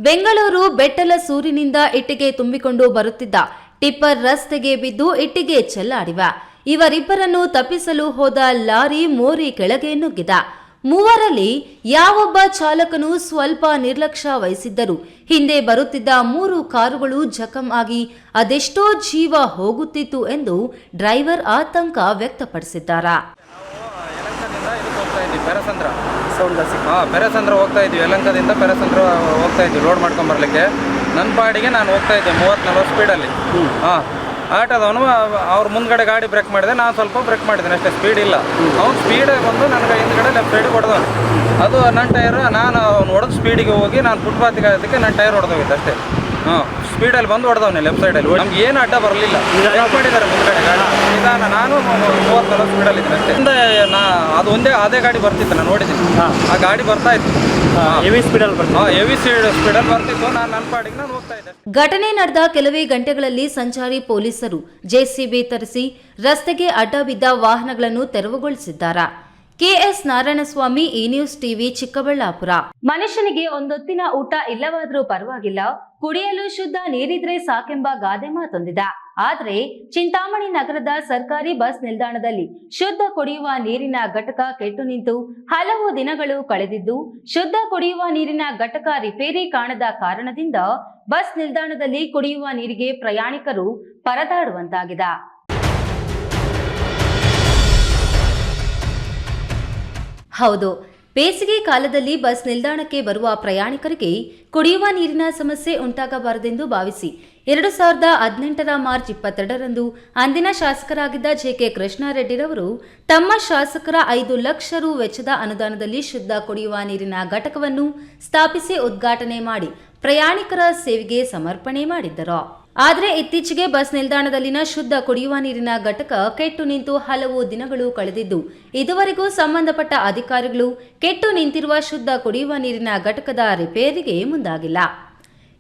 ಬೆಂಗಳೂರು ಬೆಟ್ಟಲ ಸೂರಿನಿಂದ ಇಟ್ಟಿಗೆ ತುಂಬಿಕೊಂಡು ಬರುತ್ತಿದ್ದ ಟಿಪ್ಪರ್ ರಸ್ತೆಗೆ ಬಿದ್ದು ಇಟ್ಟಿಗೆ ಚೆಲ್ಲಾಡಿವೆ. ಇವರಿಬ್ಬರನ್ನು ತಪ್ಪಿಸಲು ಹೋದ ಲಾರಿ ಮೋರಿ ಕೆಳಗೆ ನುಗ್ಗಿದೆ. ಮೂವರಲ್ಲಿ ಯಾವೊಬ್ಬ ಚಾಲಕನು ಸ್ವಲ್ಪ ನಿರ್ಲಕ್ಷ್ಯ ವಹಿಸಿದ್ದರು. ಹಿಂದೆ ಬರುತ್ತಿದ್ದ 3 ಕಾರುಗಳು ಜಖಂ ಆಗಿ ಅದೆಷ್ಟೋ ಜೀವ ಹೋಗುತ್ತಿತ್ತು ಎಂದು ಡ್ರೈವರ್ ಆತಂಕ ವ್ಯಕ್ತಪಡಿಸಿದ್ದಾರೆ. ಪೆರಸಂದ್ರ ಹೋಗ್ತಾ ಇದ್ವಿ, ಯಲಹಂಕದಿಂದ ಪೆರಸಂದ್ರ ಹೋಗ್ತಾ ಇದ್ವಿ ಲೋಡ್ ಮಾಡ್ಕೊಂಡ್ ಬರ್ಲಿಕ್ಕೆ. ನನ್ನ ಪಾಡಿಗೆ ನಾನು ಹೋಗ್ತಾ ಇದ್ದೆ 30-40 ಸ್ಪೀಡಲ್ಲಿ. ಆಟೋದವನು ಅವ್ರ ಮುಂದ್ಗಡೆ ಗಾಡಿ ಬ್ರೇಕ್ ಮಾಡಿದೆ, ನಾನು ಸ್ವಲ್ಪ ಬ್ರೇಕ್ ಮಾಡಿದ್ದೇನೆ ಅಷ್ಟೇ, ಸ್ಪೀಡ್ ಇಲ್ಲ. ಅವ್ನು ಸ್ಪೀಡಾಗಿ ಬಂದು ನನಗೆ ಹಿಂದ್ಗಡೆ ಲೆಫ್ಟ್ ಸೈಡಿಗೆ ಹೊಡೆದವನು. ಅದು ನನ್ನ ಟೈರ್, ನಾನು ಅವ್ನು ಹೊಡೆದು ಸ್ಪೀಡಿಗೆ ಹೋಗಿ ನಾನು ಫುಟ್ಪಾತಿಗೆ ಅದಕ್ಕೆ ನನ್ನ ಟೈರ್ ಹೊಡೆದೋಗಿದ್ದೆ ಅಷ್ಟೇ. ಸ್ಪೀಡಲ್ಲಿ ಬಂದು ಹೊಡೆದವನೇ ಲೆಫ್ಟ್ ಸೈಡಲ್ಲಿ. ನಮ್ಗೆ ಏನು ಅಡ್ಡ ಬರಲಿಲ್ಲ, ಮಾಡಿದ್ದಾರೆ ಮುಂದ್ಗಡೆ ಗಾಡಿ. ನಿಧಾನ, ನಾನು 30-40 ಸ್ಪೀಡಲ್ಲಿ ಇದ್ದೀನಿ ಅಷ್ಟೇ. ಅದು ಅದೇ ಗಾಡಿ ಬರ್ತಿತ್ತು, ನಾನು ನೋಡಿದ್ದೀನಿ. ಆ ಗಾಡಿ ಬರ್ತಾ ಇತ್ತು, ಹೆವಿ ಸ್ಪೀಡಲ್ಲಿ ಬರ್ತಿತ್ತು. ನಾನು ನನ್ನ ಪಾಡಿಗೆ ನಾನು ಹೋಗ್ತಾ ಇದ್ದೆ. ಘಟನೆ ನಡೆದ ಕೆಲವೇ ಗಂಟೆಗಳಲ್ಲಿ ಸಂಚಾರಿ ಪೊಲೀಸರು ಜೆಸಿಬಿ ತರಿಸಿ ರಸ್ತೆಗೆ ಅಡ್ಡ ಬಿದ್ದ ವಾಹನಗಳನ್ನು ತೆರವುಗೊಳಿಸಿದ್ದಾರೆ. ಕೆಎಸ್ ನಾರಾಯಣಸ್ವಾಮಿ, ಈ ನ್ಯೂಸ್ ಟಿವಿ, ಚಿಕ್ಕಬಳ್ಳಾಪುರ. ಮನುಷ್ಯನಿಗೆ ಒಂದೊತ್ತಿನ ಊಟ ಇಲ್ಲವಾದ್ರೂ ಪರವಾಗಿಲ್ಲ, ಕುಡಿಯಲು ಶುದ್ಧ ನೀರಿದ್ರೆ ಸಾಕೆಂಬ ಗಾದೆ ಮಾತೊಂದಿದೆ. ಆದ್ರೆ ಚಿಂತಾಮಣಿ ನಗರದ ಸರ್ಕಾರಿ ಬಸ್ ನಿಲ್ದಾಣದಲ್ಲಿ ಶುದ್ಧ ಕುಡಿಯುವ ನೀರಿನ ಘಟಕ ಕೆಟ್ಟು ನಿಂತು ಹಲವು ದಿನಗಳು ಕಳೆದಿದ್ದು, ಶುದ್ಧ ಕುಡಿಯುವ ನೀರಿನ ಘಟಕ ರಿಪೇರಿ ಕಾಣದ ಕಾರಣದಿಂದ ಬಸ್ ನಿಲ್ದಾಣದಲ್ಲಿ ಕುಡಿಯುವ ನೀರಿಗೆ ಪ್ರಯಾಣಿಕರು ಪರದಾಡುವಂತಾಗಿದೆ. ಹೌದು, ಬೇಸಿಗೆ ಕಾಲದಲ್ಲಿ ಬಸ್ ನಿಲ್ದಾಣಕ್ಕೆ ಬರುವ ಪ್ರಯಾಣಿಕರಿಗೆ ಕುಡಿಯುವ ನೀರಿನ ಸಮಸ್ಯೆ ಉಂಟಾಗಬಾರದೆಂದು ಭಾವಿಸಿ 2018 ಮಾರ್ಚ್ 22ರಂದು ಅಂದಿನ ಶಾಸಕರಾಗಿದ್ದ ಜೆಕೆ ಕೃಷ್ಣಾರೆಡ್ಡಿರವರು ತಮ್ಮ ಶಾಸಕರ 5 ಲಕ್ಷ ರು ವೆಚ್ಚದ ಅನುದಾನದಲ್ಲಿ ಶುದ್ಧ ಕುಡಿಯುವ ನೀರಿನ ಘಟಕವನ್ನು ಸ್ಥಾಪಿಸಿ ಉದ್ಘಾಟನೆ ಮಾಡಿ ಪ್ರಯಾಣಿಕರ ಸೇವೆಗೆ ಸಮರ್ಪಣೆ ಮಾಡಿದ್ದರು. ಆದರೆ ಇತ್ತೀಚೆಗೆ ಬಸ್ ನಿಲ್ದಾಣದಲ್ಲಿನ ಶುದ್ಧ ಕುಡಿಯುವ ನೀರಿನ ಘಟಕ ಕೆಟ್ಟು ನಿಂತು ಹಲವು ದಿನಗಳು ಕಳೆದಿದ್ದು, ಇದುವರೆಗೂ ಸಂಬಂಧಪಟ್ಟ ಅಧಿಕಾರಿಗಳು ಕೆಟ್ಟು ನಿಂತಿರುವ ಶುದ್ಧ ಕುಡಿಯುವ ನೀರಿನ ಘಟಕದ ರಿಪೇರಿಗೆ ಮುಂದಾಗಿಲ್ಲ.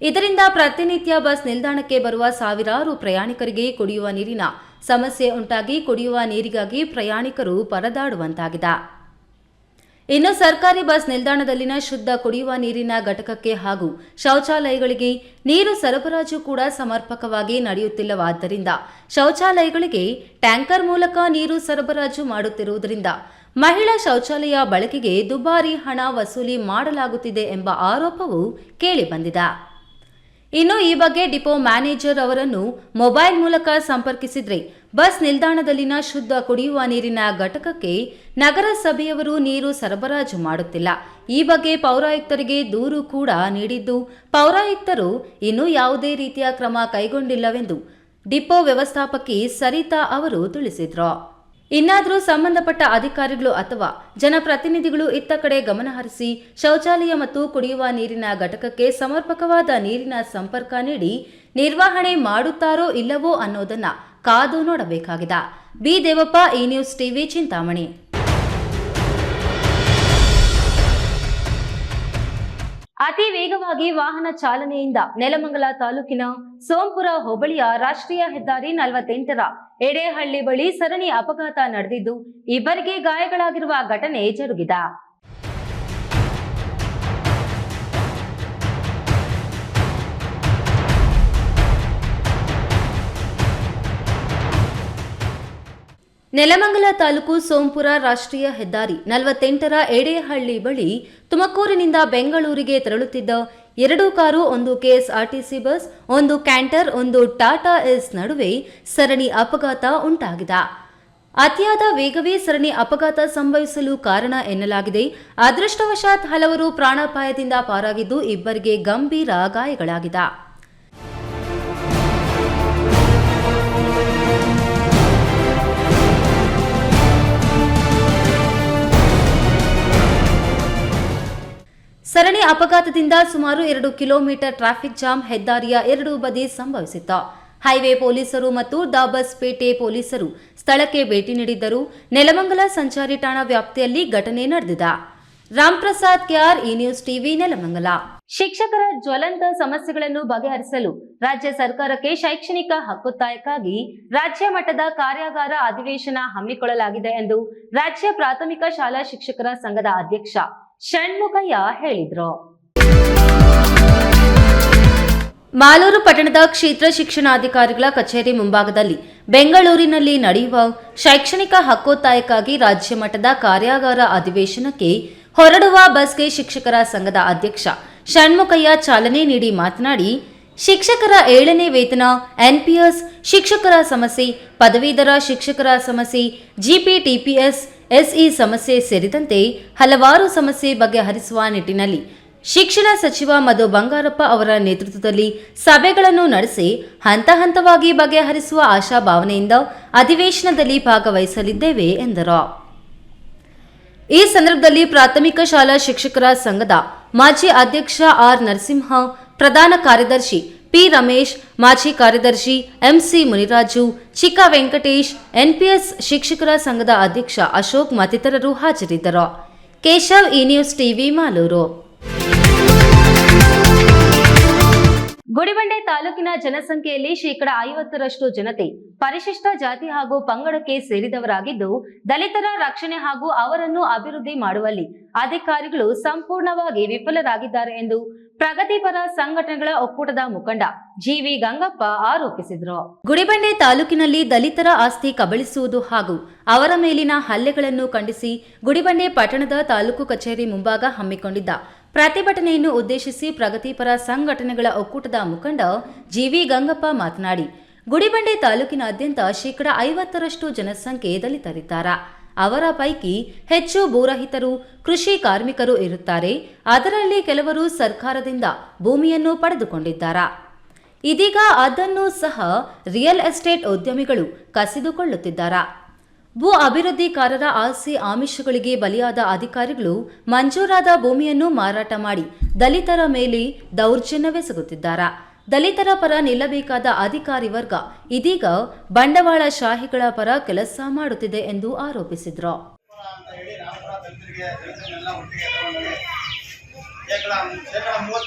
ಇದರಿಂದ ಪ್ರತಿನಿತ್ಯ ಬಸ್ ನಿಲ್ದಾಣಕ್ಕೆ ಬರುವ ಸಾವಿರಾರು ಪ್ರಯಾಣಿಕರಿಗೆ ಕುಡಿಯುವ ನೀರಿನ ಸಮಸ್ಯೆ ಉಂಟಾಗಿ ಕುಡಿಯುವ ನೀರಿಗಾಗಿ ಪ್ರಯಾಣಿಕರು ಪರದಾಡುವಂತಾಗಿದೆ. ಇನ್ನು ಸರ್ಕಾರಿ ಬಸ್ ನಿಲ್ದಾಣದಲ್ಲಿನ ಶುದ್ಧ ಕುಡಿಯುವ ನೀರಿನ ಘಟಕಕ್ಕೆ ಹಾಗೂ ಶೌಚಾಲಯಗಳಿಗೆ ನೀರು ಸರಬರಾಜು ಕೂಡ ಸಮರ್ಪಕವಾಗಿ ನಡೆಯುತ್ತಿಲ್ಲವಾದ್ದರಿಂದ ಶೌಚಾಲಯಗಳಿಗೆ ಟ್ಯಾಂಕರ್ ಮೂಲಕ ನೀರು ಸರಬರಾಜು ಮಾಡುತ್ತಿರುವುದರಿಂದ ಮಹಿಳಾ ಶೌಚಾಲಯ ಬಳಕೆಗೆ ದುಬಾರಿ ಹಣ ವಸೂಲಿ ಮಾಡಲಾಗುತ್ತಿದೆ ಎಂಬ ಆರೋಪವು ಕೇಳಿಬಂದಿದೆ. ಇನ್ನು ಈ ಬಗ್ಗೆ ಡಿಪೋ ಮ್ಯಾನೇಜರ್ ಅವರನ್ನು ಮೊಬೈಲ್ ಮೂಲಕ ಸಂಪರ್ಕಿಸಿದ್ರೆ ಬಸ್ ನಿಲ್ದಾಣದಲ್ಲಿನ ಶುದ್ಧ ಕುಡಿಯುವ ನೀರಿನ ಘಟಕಕ್ಕೆ ನಗರಸಭೆಯವರು ನೀರು ಸರಬರಾಜು ಮಾಡುತ್ತಿಲ್ಲ. ಈ ಬಗ್ಗೆ ಪೌರಾಯುಕ್ತರಿಗೆ ದೂರು ಕೂಡ ನೀಡಿದ್ದು ಪೌರಾಯುಕ್ತರು ಇನ್ನೂ ಯಾವುದೇ ರೀತಿಯ ಕ್ರಮ ಕೈಗೊಂಡಿಲ್ಲವೆಂದು ಡಿಪೋ ವ್ಯವಸ್ಥಾಪಕಿ ಸರಿತಾ ಅವರು ತಿಳಿಸಿದ್ರು. ಇನ್ನಾದರೂ ಸಂಬಂಧಪಟ್ಟ ಅಧಿಕಾರಿಗಳು ಅಥವಾ ಜನಪ್ರತಿನಿಧಿಗಳು ಇತ್ತ ಕಡೆ ಗಮನಹರಿಸಿ ಶೌಚಾಲಯ ಮತ್ತು ಕುಡಿಯುವ ನೀರಿನ ಘಟಕಕ್ಕೆ ಸಮರ್ಪಕವಾದ ನೀರಿನ ಸಂಪರ್ಕ ನೀಡಿ ನಿರ್ವಹಣೆ ಮಾಡುತ್ತಾರೋ ಇಲ್ಲವೋ ಅನ್ನೋದನ್ನ ಕಾದು ನೋಡಬೇಕಾಗಿದೆ. ಬಿ ದೇವಪ್ಪ, ಈ ನ್ಯೂಸ್ ಟಿವಿ, ಚಿಂತಾಮಣಿ. ಅತಿ ವೇಗವಾಗಿ ವಾಹನ ಚಾಲನೆಯಿಂದ ನೆಲಮಂಗಲ ತಾಲೂಕಿನ ಸೋಂಪುರ ಹೋಬಳಿಯ ರಾಷ್ಟ್ರೀಯ ಹೆದ್ದಾರಿ 48ರ ಎಡೆಹಳ್ಳಿ ಬಳಿ ಸರಣಿ ಅಪಘಾತ ನಡೆದಿದ್ದು ಇಬ್ಬರಿಗೆ ಗಾಯಗಳಾಗಿರುವ ಘಟನೆ ಜರುಗಿದೆ. ನೆಲಮಂಗಲ ತಾಲೂಕು ಸೋಂಪುರ ರಾಷ್ಟ್ರೀಯ ಹೆದ್ದಾರಿ 48ರ ಎಡೆಹಳ್ಳಿ ಬಳಿ ತುಮಕೂರಿನಿಂದ ಬೆಂಗಳೂರಿಗೆ ತೆರಳುತ್ತಿದ್ದ 2 car, 1 KSRTC bus, 1 canter, 1 Tata ace ನಡುವೆ ಸರಣಿ ಅಪಘಾತ ಉಂಟಾಗಿದೆ. ಅತಿಯಾದ ವೇಗವೇ ಸರಣಿ ಅಪಘಾತ ಸಂಭವಿಸಲು ಕಾರಣ ಎನ್ನಲಾಗಿದೆ. ಅದೃಷ್ಟವಶಾತ್ ಹಲವರು ಪ್ರಾಣಾಪಾಯದಿಂದ ಪಾರಾಗಿದ್ದು ಇಬ್ಬರಿಗೆ ಗಂಭೀರ ಗಾಯಗಳಾಗಿದೆ. ಸರಣಿ ಅಪಘಾತದಿಂದ ಸುಮಾರು 2 ಕಿಲೋಮೀಟರ್ ಟ್ರಾಫಿಕ್ ಜಾಮ್ ಹೆದ್ದಾರಿಯ 2 ಬದಿ ಸಂಭವಿಸಿತ್ತು. ಹೈವೇ ಪೊಲೀಸರು ಮತ್ತು ದಾಬಸ್ಪೇಟೆ ಪೊಲೀಸರು ಸ್ಥಳಕ್ಕೆ ಭೇಟಿ ನೀಡಿದ್ದರು. ನೆಲಮಂಗಲ ಸಂಚಾರಿ ಠಾಣಾ ವ್ಯಾಪ್ತಿಯಲ್ಲಿ ಘಟನೆ ನಡೆದಿದೆ. ರಾಮ್ಪ್ರಸಾದ್ ಕೆಆರ್, ಈ ನ್ಯೂಸ್ ಟಿವಿ, ನೆಲಮಂಗಲ. ಶಿಕ್ಷಕರ ಜ್ವಲಂತ ಸಮಸ್ಯೆಗಳನ್ನು ಬಗೆಹರಿಸಲು ರಾಜ್ಯ ಸರ್ಕಾರಕ್ಕೆ ಶೈಕ್ಷಣಿಕ ಹಕ್ಕೊತ್ತಾಯಕ್ಕಾಗಿ ರಾಜ್ಯ ಮಟ್ಟದ ಕಾರ್ಯಾಗಾರ ಅಧಿವೇಶನ ಹಮ್ಮಿಕೊಳ್ಳಲಾಗಿದೆ ಎಂದು ರಾಜ್ಯ ಪ್ರಾಥಮಿಕ ಶಾಲಾ ಶಿಕ್ಷಕರ ಸಂಘದ ಅಧ್ಯಕ್ಷ ಷಣ್ಮುಖಯ್ಯ ಹೇಳಿದರು. ಮಾಲೂರು ಪಟ್ಟಣದ ಕ್ಷೇತ್ರ ಶಿಕ್ಷಣಾಧಿಕಾರಿಗಳ ಕಚೇರಿ ಮುಂಭಾಗದಲ್ಲಿ ಬೆಂಗಳೂರಿನಲ್ಲಿ ನಡೆಯುವ ಶೈಕ್ಷಣಿಕ ಹಕ್ಕೊತ್ತಾಯಕ್ಕಾಗಿ ರಾಜ್ಯ ಮಟ್ಟದ ಕಾರ್ಯಾಗಾರ ಅಧಿವೇಶನಕ್ಕೆ ಹೊರಡುವ ಬಸ್ಗೆ ಶಿಕ್ಷಕರ ಸಂಘದ ಅಧ್ಯಕ್ಷ ಷಣ್ಮುಖಯ್ಯ ಚಾಲನೆ ನೀಡಿ ಮಾತನಾಡಿ, ಶಿಕ್ಷಕರ 7ನೇ ವೇತನ, ಎನ್ಪಿಎಸ್, ಶಿಕ್ಷಕರ ಸಮಸ್ಯೆ, ಪದವೀಧರ ಶಿಕ್ಷಕರ ಸಮಸ್ಯೆ, ಜಿಪಿಟಿಪಿಎಸ್, ಎಸ್ಇ ಸಮಸ್ಯೆ ಸೇರಿದಂತೆ ಹಲವಾರು ಸಮಸ್ಯೆ ಬಗೆಹರಿಸುವ ನಿಟ್ಟಿನಲ್ಲಿ ಶಿಕ್ಷಣ ಸಚಿವ ಮಧು ಬಂಗಾರಪ್ಪ ಅವರ ನೇತೃತ್ವದಲ್ಲಿ ಸಭೆಗಳನ್ನು ನಡೆಸಿ ಹಂತ ಹಂತವಾಗಿ ಬಗೆಹರಿಸುವ ಆಶಾಭಾವನೆಯಿಂದ ಅಧಿವೇಶನದಲ್ಲಿ ಭಾಗವಹಿಸಲಿದ್ದೇವೆ ಎಂದರು. ಈ ಸಂದರ್ಭದಲ್ಲಿ ಪ್ರಾಥಮಿಕ ಶಾಲಾ ಶಿಕ್ಷಕರ ಸಂಘದ ಮಾಜಿ ಅಧ್ಯಕ್ಷ ಆರ್ ನರಸಿಂಹ, ಪ್ರಧಾನ ಕಾರ್ಯದರ್ಶಿ ಪಿ ರಮೇಶ್, ಮಾಜಿ ಕಾರ್ಯದರ್ಶಿ ಎಂಸಿ ಮುನಿರಾಜು, ಚಿಕ್ಕ ವೆಂಕಟೇಶ್, ಎನ್ಪಿಎಸ್ ಶಿಕ್ಷಕರ ಸಂಘದ ಅಧ್ಯಕ್ಷ ಅಶೋಕ್ ಮತ್ತಿತರರು ಹಾಜರಿದ್ದರು. ಕೇಶವ್, ಈ ನ್ಯೂಸ್ ಟಿವಿ, ಮಾಲೂರು. ಗುಡಿಬಂಡೆ ತಾಲೂಕಿನ ಜನಸಂಖ್ಯೆಯಲ್ಲಿ 50% ಜನತೆ ಪರಿಶಿಷ್ಟ ಜಾತಿ ಹಾಗೂ ಪಂಗಡಕ್ಕೆ ಸೇರಿದವರಾಗಿದ್ದು, ದಲಿತರ ರಕ್ಷಣೆ ಹಾಗೂ ಅವರನ್ನು ಅಭಿವೃದ್ಧಿ ಮಾಡುವಲ್ಲಿ ಅಧಿಕಾರಿಗಳು ಸಂಪೂರ್ಣವಾಗಿ ವಿಫಲರಾಗಿದ್ದಾರೆ ಎಂದು ಪ್ರಗತಿಪರ ಸಂಘಟನೆಗಳ ಒಕ್ಕೂಟದ ಮುಖಂಡ ಜಿವಿ ಗಂಗಪ್ಪ ಆರೋಪಿಸಿದರು. ಗುಡಿಬಂಡೆ ತಾಲೂಕಿನಲ್ಲಿ ದಲಿತರ ಆಸ್ತಿ ಕಬಳಿಸುವುದು ಹಾಗೂ ಅವರ ಮೇಲಿನ ಹಲ್ಲೆಗಳನ್ನು ಖಂಡಿಸಿ ಗುಡಿಬಂಡೆ ಪಟ್ಟಣದ ತಾಲೂಕು ಕಚೇರಿ ಮುಂಭಾಗ ಹಮ್ಮಿಕೊಂಡಿದ್ದ ಪ್ರತಿಭಟನೆಯನ್ನು ಉದ್ದೇಶಿಸಿ ಪ್ರಗತಿಪರ ಸಂಘಟನೆಗಳ ಒಕ್ಕೂಟದ ಮುಖಂಡ ಜಿವಿ ಗಂಗಪ್ಪ ಮಾತನಾಡಿ, ಗುಡಿಬಂಡೆ ತಾಲೂಕಿನಾದ್ಯಂತ 50% ಜನಸಂಖ್ಯೆ ದಲಿತರಿದ್ದಾರೆ. ಅವರ ಪೈಕಿ ಹೆಚ್ಚು ಭೂರಹಿತರು, ಕೃಷಿ ಕಾರ್ಮಿಕರು ಇರುತ್ತಾರೆ. ಅದರಲ್ಲಿ ಕೆಲವರು ಸರ್ಕಾರದಿಂದ ಭೂಮಿಯನ್ನು ಪಡೆದುಕೊಂಡಿದ್ದಾರೆ. ಇದೀಗ ಅದನ್ನು ಸಹ ರಿಯಲ್ ಎಸ್ಟೇಟ್ ಉದ್ಯಮಿಗಳು ಕಸಿದುಕೊಳ್ಳುತ್ತಿದ್ದಾರೆ. ಭೂ ಅಭಿವೃದ್ಧಿಕಾರರ ಆಸೆ ಆಮಿಷಗಳಿಗೆ ಬಲಿಯಾದ ಅಧಿಕಾರಿಗಳು ಮಂಜೂರಾದ ಭೂಮಿಯನ್ನು ಮಾರಾಟ ಮಾಡಿ ದಲಿತರ ಮೇಲೆ ದೌರ್ಜನ್ಯವೆಸಗುತ್ತಿದ್ದಾರೆ. ದಲಿತರ ಪರ ನಿಲ್ಲಬೇಕಾದ ಅಧಿಕಾರಿ ವರ್ಗ ಇದೀಗ ಬಂಡವಾಳಶಾಹಿಗಳ ಪರ ಕೆಲಸ ಮಾಡುತ್ತಿದೆ ಎಂದು ಆರೋಪಿಸಿದರು.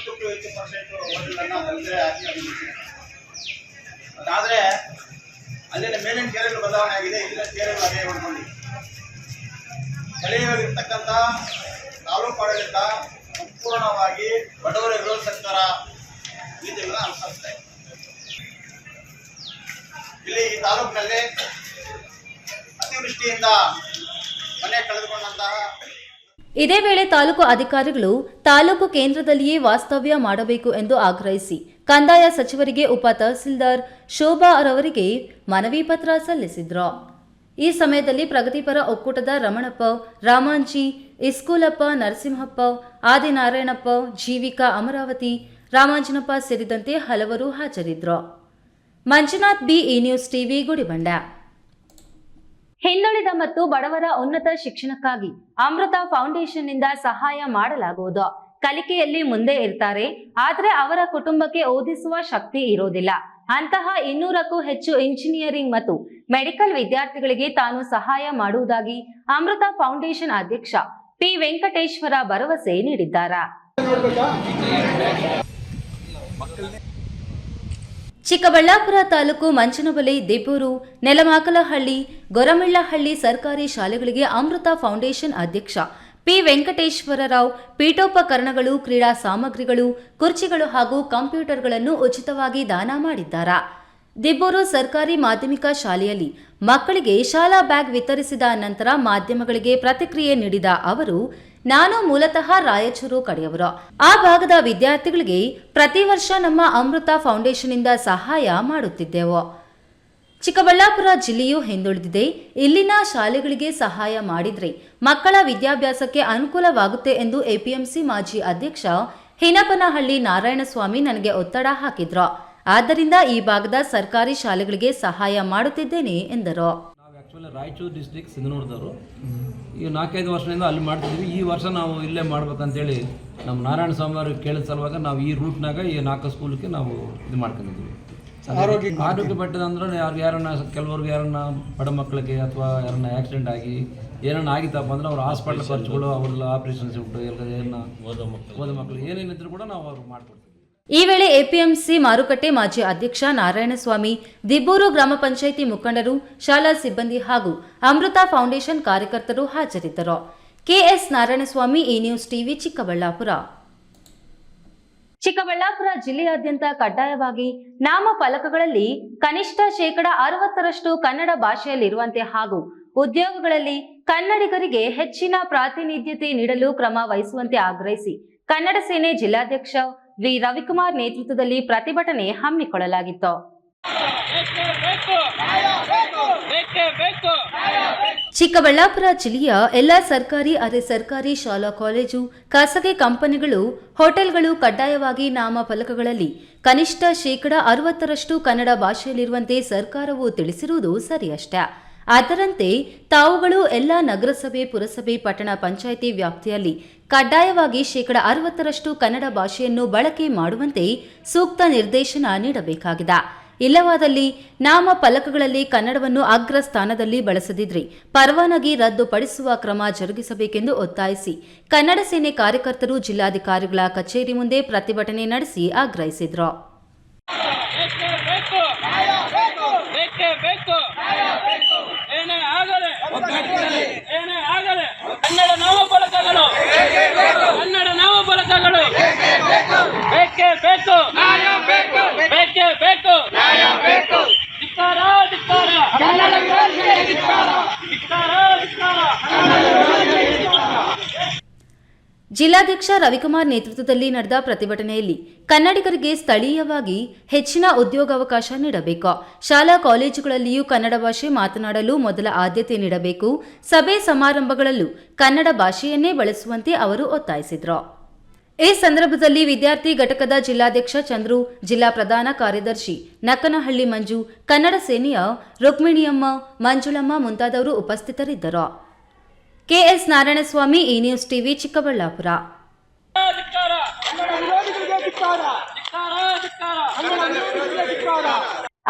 ಅಲ್ಲಿನ ಮೇಲಿನ ಕೆರೆಗಳು ಬದಲಾವಣೆ ಆಗಿದೆ, ಇಲ್ಲಿನ ಕೆರೆಗಳು ಅದೇ ಉಳ್ಕೊಂಡಿದೆ. ಸ್ಥಳೀಯವಾಗಿರ್ತಕ್ಕಂಥ ತಾಲೂಕು ಆಡಳಿತ ಸಂಪೂರ್ಣವಾಗಿ ಬಡವರ ವಿರೋಧ ಸರ್ಕಾರ ನೀತಿಗಳನ್ನು ಅನುಸರಿಸ್ತಾ ಇದೆ. ಇಲ್ಲಿ ಈ ತಾಲೂಕಿನಲ್ಲಿ ಅತಿವೃಷ್ಟಿಯಿಂದ ಮನೆ ಕಳೆದುಕೊಂಡಂತಹ ಇದೇ ವೇಳೆ ತಾಲೂಕು ಅಧಿಕಾರಿಗಳು ತಾಲೂಕು ಕೇಂದ್ರದಲ್ಲಿಯೇ ವಾಸ್ತವ್ಯ ಮಾಡಬೇಕು ಎಂದು ಆಗ್ರಹಿಸಿ ಕಂದಾಯ ಸಚಿವರಿಗೆ ಉಪ ತಹಸೀಲ್ದಾರ್ ಶೋಭಾ ಅವರಿಗೆ ಮನವಿ ಪತ್ರ ಸಲ್ಲಿಸಿದ್ರು. ಈ ಸಮಯದಲ್ಲಿ ಪ್ರಗತಿಪರ ಒಕ್ಕೂಟದ ರಮಣಪ್ಪ, ರಾಮಾಂಜಿ, ಇಸ್ಕೂಲಪ್ಪ, ನರಸಿಂಹಪ್ಪ, ಆದಿನಾರಾಯಣಪ್ಪ, ಜೀವಿಕಾ ಅಮರಾವತಿ, ರಾಮಾಂಜನಪ್ಪ ಸೇರಿದಂತೆ ಹಲವರು ಹಾಜರಿದ್ದರು. Manjunath B, E news TV, Gudibanda. ಹಿಂದುಳಿದ ಮತ್ತು ಬಡವರ ಉನ್ನತ ಶಿಕ್ಷಣಕ್ಕಾಗಿ ಅಮೃತ ಫೌಂಡೇಶನ್ನಿಂದ ಸಹಾಯ ಮಾಡಲಾಗುವುದು. ಕಲಿಕೆಯಲ್ಲಿ ಮುಂದೆ ಇರ್ತಾರೆ, ಆದರೆ ಅವರ ಕುಟುಂಬಕ್ಕೆ ಓದಿಸುವ ಶಕ್ತಿ ಇರೋದಿಲ್ಲ. ಅಂತಹ 200ಕ್ಕೂ ಹೆಚ್ಚು ಇಂಜಿನಿಯರಿಂಗ್ ಮತ್ತು ಮೆಡಿಕಲ್ ವಿದ್ಯಾರ್ಥಿಗಳಿಗೆ ತಾನು ಸಹಾಯ ಮಾಡುವುದಾಗಿ ಅಮೃತ ಫೌಂಡೇಶನ್ ಅಧ್ಯಕ್ಷ ಪಿ ವೆಂಕಟೇಶ್ವರ ಭರವಸೆ ನೀಡಿದ್ದಾರೆ. ಚಿಕ್ಕಬಳ್ಳಾಪುರ ತಾಲೂಕು ಮಂಚನಬೆಲೆ, ದಿಬ್ಬೂರು, ನೆಲಮಾಕಲಹಳ್ಳಿ, ಗೊರಮಿಳ್ಳಹಳ್ಳಿ ಸರ್ಕಾರಿ ಶಾಲೆಗಳಿಗೆ ಅಮೃತ ಫೌಂಡೇಶನ್ ಅಧ್ಯಕ್ಷ ಪಿ ವೆಂಕಟೇಶ್ವರರಾವ್ ಪೀಠೋಪಕರಣಗಳು, ಕ್ರೀಡಾ ಸಾಮಗ್ರಿಗಳು, ಕುರ್ಚಿಗಳು ಹಾಗೂ ಕಂಪ್ಯೂಟರ್ಗಳನ್ನು ಉಚಿತವಾಗಿ ದಾನ ಮಾಡಿದ್ದಾರೆ. ದಿಬ್ಬೂರು ಸರ್ಕಾರಿ ಮಾಧ್ಯಮಿಕ ಶಾಲೆಯಲ್ಲಿ ಮಕ್ಕಳಿಗೆ ಶಾಲಾ ಬ್ಯಾಗ್ ವಿತರಿಸಿದ ನಂತರ ಮಾಧ್ಯಮಗಳಿಗೆ ಪ್ರತಿಕ್ರಿಯೆ ನೀಡಿದ ಅವರು, ನಾನು ಮೂಲತಃ ರಾಯಚೂರು ಕಡೆಯವರು. ಆ ಭಾಗದ ವಿದ್ಯಾರ್ಥಿಗಳಿಗೆ ಪ್ರತಿ ವರ್ಷ ನಮ್ಮ ಅಮೃತ ಫೌಂಡೇಶನ್ನಿಂದ ಸಹಾಯ ಮಾಡುತ್ತಿದ್ದೆವು. ಚಿಕ್ಕಬಳ್ಳಾಪುರ ಜಿಲ್ಲೆಯು ಹಿಂದುಳಿದಿದೆ. ಇಲ್ಲಿನ ಶಾಲೆಗಳಿಗೆ ಸಹಾಯ ಮಾಡಿದ್ರೆ ಮಕ್ಕಳ ವಿದ್ಯಾಭ್ಯಾಸಕ್ಕೆ ಅನುಕೂಲವಾಗುತ್ತೆ ಎಂದು ಎಪಿಎಂಸಿ ಮಾಜಿ ಅಧ್ಯಕ್ಷ ಹಿನಪನಹಳ್ಳಿ ನಾರಾಯಣಸ್ವಾಮಿ ನನಗೆ ಒತ್ತಡ ಹಾಕಿದ್ರು. ಆದ್ದರಿಂದ ಈ ಭಾಗದ ಸರ್ಕಾರಿ ಶಾಲೆಗಳಿಗೆ ಸಹಾಯ ಮಾಡುತ್ತಿದ್ದೇನೆ ಎಂದರು. ರಾಯಚೂರು ಡಿಸ್ಟ್ರಿಕ್ಟ್ ಸಿಂಧನೂರದವರು ಈ 4-5 ವರ್ಷದಿಂದ ಅಲ್ಲಿ ಮಾಡ್ತಿದ್ವಿ. ಈ ವರ್ಷ ನಾವು ಇಲ್ಲೇ ಮಾಡ್ಬೇಕಂತೇಳಿ ನಮ್ಮ ನಾರಾಯಣ ಸ್ವಾಮಿ ಅವ್ರಿಗೆ ಕೇಳಿದ ಸಲುವಾಗ ನಾವು ಈ ರೂಟ್ನಾಗ ಈ 4 ಸ್ಕೂಲ್ಗೆ ನಾವು ಇದು ಮಾಡ್ಕೊಂಡಿದ್ವಿ. ಆರೋಗ್ಯ ಪಟ್ಟದಂದ್ರೆ ಯಾರನ್ನ ಕೆಲವ್ರಿಗೆ ಯಾರನ್ನ ಬಡ ಮಕ್ಕಳಿಗೆ ಅಥವಾ ಯಾರನ್ನ ಆಕ್ಸಿಡೆಂಟ್ ಆಗಿ ಏನನ್ನ ಆಗಿತ್ತಪ್ಪ ಅಂದ್ರೆ ಅವ್ರ ಹಾಸ್ಪಿಟಲ್ ಖರ್ಚುಗಳು, ಅವ್ರಲ್ಲ ಆಪರೇಷನ್ಸ್ ಉಂಟು, ಎಲ್ಲ ಓದೋ ಮಕ್ಕಳು ಏನೇನಿದ್ರು ಕೂಡ ನಾವು ಅವ್ರಿಗೆ ಮಾಡ್ಕೊಡ್ತೀವಿ. ಈ ವೇಳೆ ಎಪಿಎಂಸಿ ಮಾರುಕಟ್ಟೆ ಮಾಜಿ ಅಧ್ಯಕ್ಷ ನಾರಾಯಣಸ್ವಾಮಿ, ದಿಬ್ಬೂರು ಗ್ರಾಮ ಪಂಚಾಯಿತಿ ಮುಖಂಡರು, ಶಾಲಾ ಸಿಬ್ಬಂದಿ ಹಾಗೂ ಅಮೃತ ಫೌಂಡೇಶನ್ ಕಾರ್ಯಕರ್ತರು ಹಾಜರಿದ್ದರು. KS Narayanaswamy, E news TV, Chikkaballapur. Chikkaballapur ಜಿಲ್ಲೆಯಾದ್ಯಂತ ಕಡ್ಡಾಯವಾಗಿ ನಾಮಫಲಕಗಳಲ್ಲಿ ಕನಿಷ್ಠ 60% ಕನ್ನಡ ಭಾಷೆಯಲ್ಲಿರುವಂತೆ ಹಾಗೂ ಉದ್ಯೋಗಗಳಲ್ಲಿ ಕನ್ನಡಿಗರಿಗೆ ಹೆಚ್ಚಿನ ಪ್ರಾತಿನಿಧ್ಯತೆ ನೀಡಲು ಕ್ರಮ ವಹಿಸುವಂತೆ ಆಗ್ರಹಿಸಿ ಕನ್ನಡ ಸೇನೆ ಜಿಲ್ಲಾಧ್ಯಕ್ಷ ವಿ ರವಿಕುಮಾರ್ ನೇತೃತ್ವದಲ್ಲಿ ಪ್ರತಿಭಟನೆ ಹಮ್ಮಿಕೊಳ್ಳಲಾಗಿತ್ತು. ಚಿಕ್ಕಬಳ್ಳಾಪುರ ಜಿಲ್ಲೆಯ ಎಲ್ಲ ಸರ್ಕಾರಿ, ಅರೆ ಸರ್ಕಾರಿ ಶಾಲಾ ಕಾಲೇಜು, ಖಾಸಗಿ ಕಂಪನಿಗಳು, ಹೋಟೆಲ್ಗಳು ಕಡ್ಡಾಯವಾಗಿ ನಾಮಫಲಕಗಳಲ್ಲಿ ಕನಿಷ್ಠ 60% ಕನ್ನಡ ಭಾಷೆಯಲ್ಲಿರುವಂತೆ ಸರ್ಕಾರವು ತಿಳಿಸಿರುವುದು ಸರಿಯಷ್ಟೇ. ಅದರಂತೆ ತಾವುಗಳು ಎಲ್ಲ ನಗರಸಭೆ, ಪುರಸಭೆ, ಪಟ್ಟಣ ಪಂಚಾಯಿತಿ ವ್ಯಾಪ್ತಿಯಲ್ಲಿ ಕಡ್ಡಾಯವಾಗಿ 60% ಕನ್ನಡ ಭಾಷೆಯನ್ನು ಬಳಕೆ ಮಾಡುವಂತೆ ಸೂಕ್ತ ನಿರ್ದೇಶನ ನೀಡಬೇಕಾಗಿದೆ. ಇಲ್ಲವಾದಲ್ಲಿ ನಾಮಫಲಕಗಳಲ್ಲಿ ಕನ್ನಡವನ್ನು ಅಗ್ರ ಸ್ಥಾನದಲ್ಲಿ ಬಳಸದಿದ್ರೆ ಪರವಾನಗಿ ರದ್ದುಪಡಿಸುವ ಕ್ರಮ ಜರುಗಿಸಬೇಕೆಂದು ಒತ್ತಾಯಿಸಿ ಕನ್ನಡ ಸೇನೆ ಕಾರ್ಯಕರ್ತರು ಜಿಲ್ಲಾಧಿಕಾರಿಗಳ ಕಚೇರಿ ಮುಂದೆ ಪ್ರತಿಭಟನೆ ನಡೆಸಿ ಆಗ್ರಹಿಸಿದ್ರು. ಕನ್ನಡ ನಾಮಫಲಕಗಳು ಬೇಕೇ ಬೇಕು, ಬೇಕೇ ಬೇಕು. ಧಿಕ್ಕಾರ, ಧಿಕ್ಕಾರ, ಧಿಕ್ಕಾರ, ಧಿಕ್ಕಾರ. ಜಿಲ್ಲಾಧ್ಯಕ್ಷ ರವಿಕುಮಾರ್ ನೇತೃತ್ವದಲ್ಲಿ ನಡೆದ ಪ್ರತಿಭಟನೆಯಲ್ಲಿ ಕನ್ನಡಿಗರಿಗೆ ಸ್ಥಳೀಯವಾಗಿ ಹೆಚ್ಚಿನ ಉದ್ಯೋಗಾವಕಾಶ ನೀಡಬೇಕು, ಶಾಲಾ ಕಾಲೇಜುಗಳಲ್ಲಿಯೂ ಕನ್ನಡ ಭಾಷೆ ಮಾತನಾಡಲು ಮೊದಲ ಆದ್ಯತೆ ನೀಡಬೇಕು, ಸಭೆ ಸಮಾರಂಭಗಳಲ್ಲೂ ಕನ್ನಡ ಭಾಷೆಯನ್ನೇ ಬಳಸುವಂತೆ ಅವರು ಒತ್ತಾಯಿಸಿದರು. ಈ ಸಂದರ್ಭದಲ್ಲಿ ವಿದ್ಯಾರ್ಥಿ ಘಟಕದ ಜಿಲ್ಲಾಧ್ಯಕ್ಷ ಚಂದ್ರು, ಜಿಲ್ಲಾ ಪ್ರಧಾನ ಕಾರ್ಯದರ್ಶಿ ನಕ್ಕನಹಳ್ಳಿ ಮಂಜು, ಕನ್ನಡ ಸೇನೆಯ ರುಕ್ಮಿಣಿಯಮ್ಮ, ಮಂಜುಳಮ್ಮ ಮುಂತಾದವರು ಉಪಸ್ಥಿತರಿದ್ದರು. KS Narayanaswamy, E news TV, Chikkaballapur.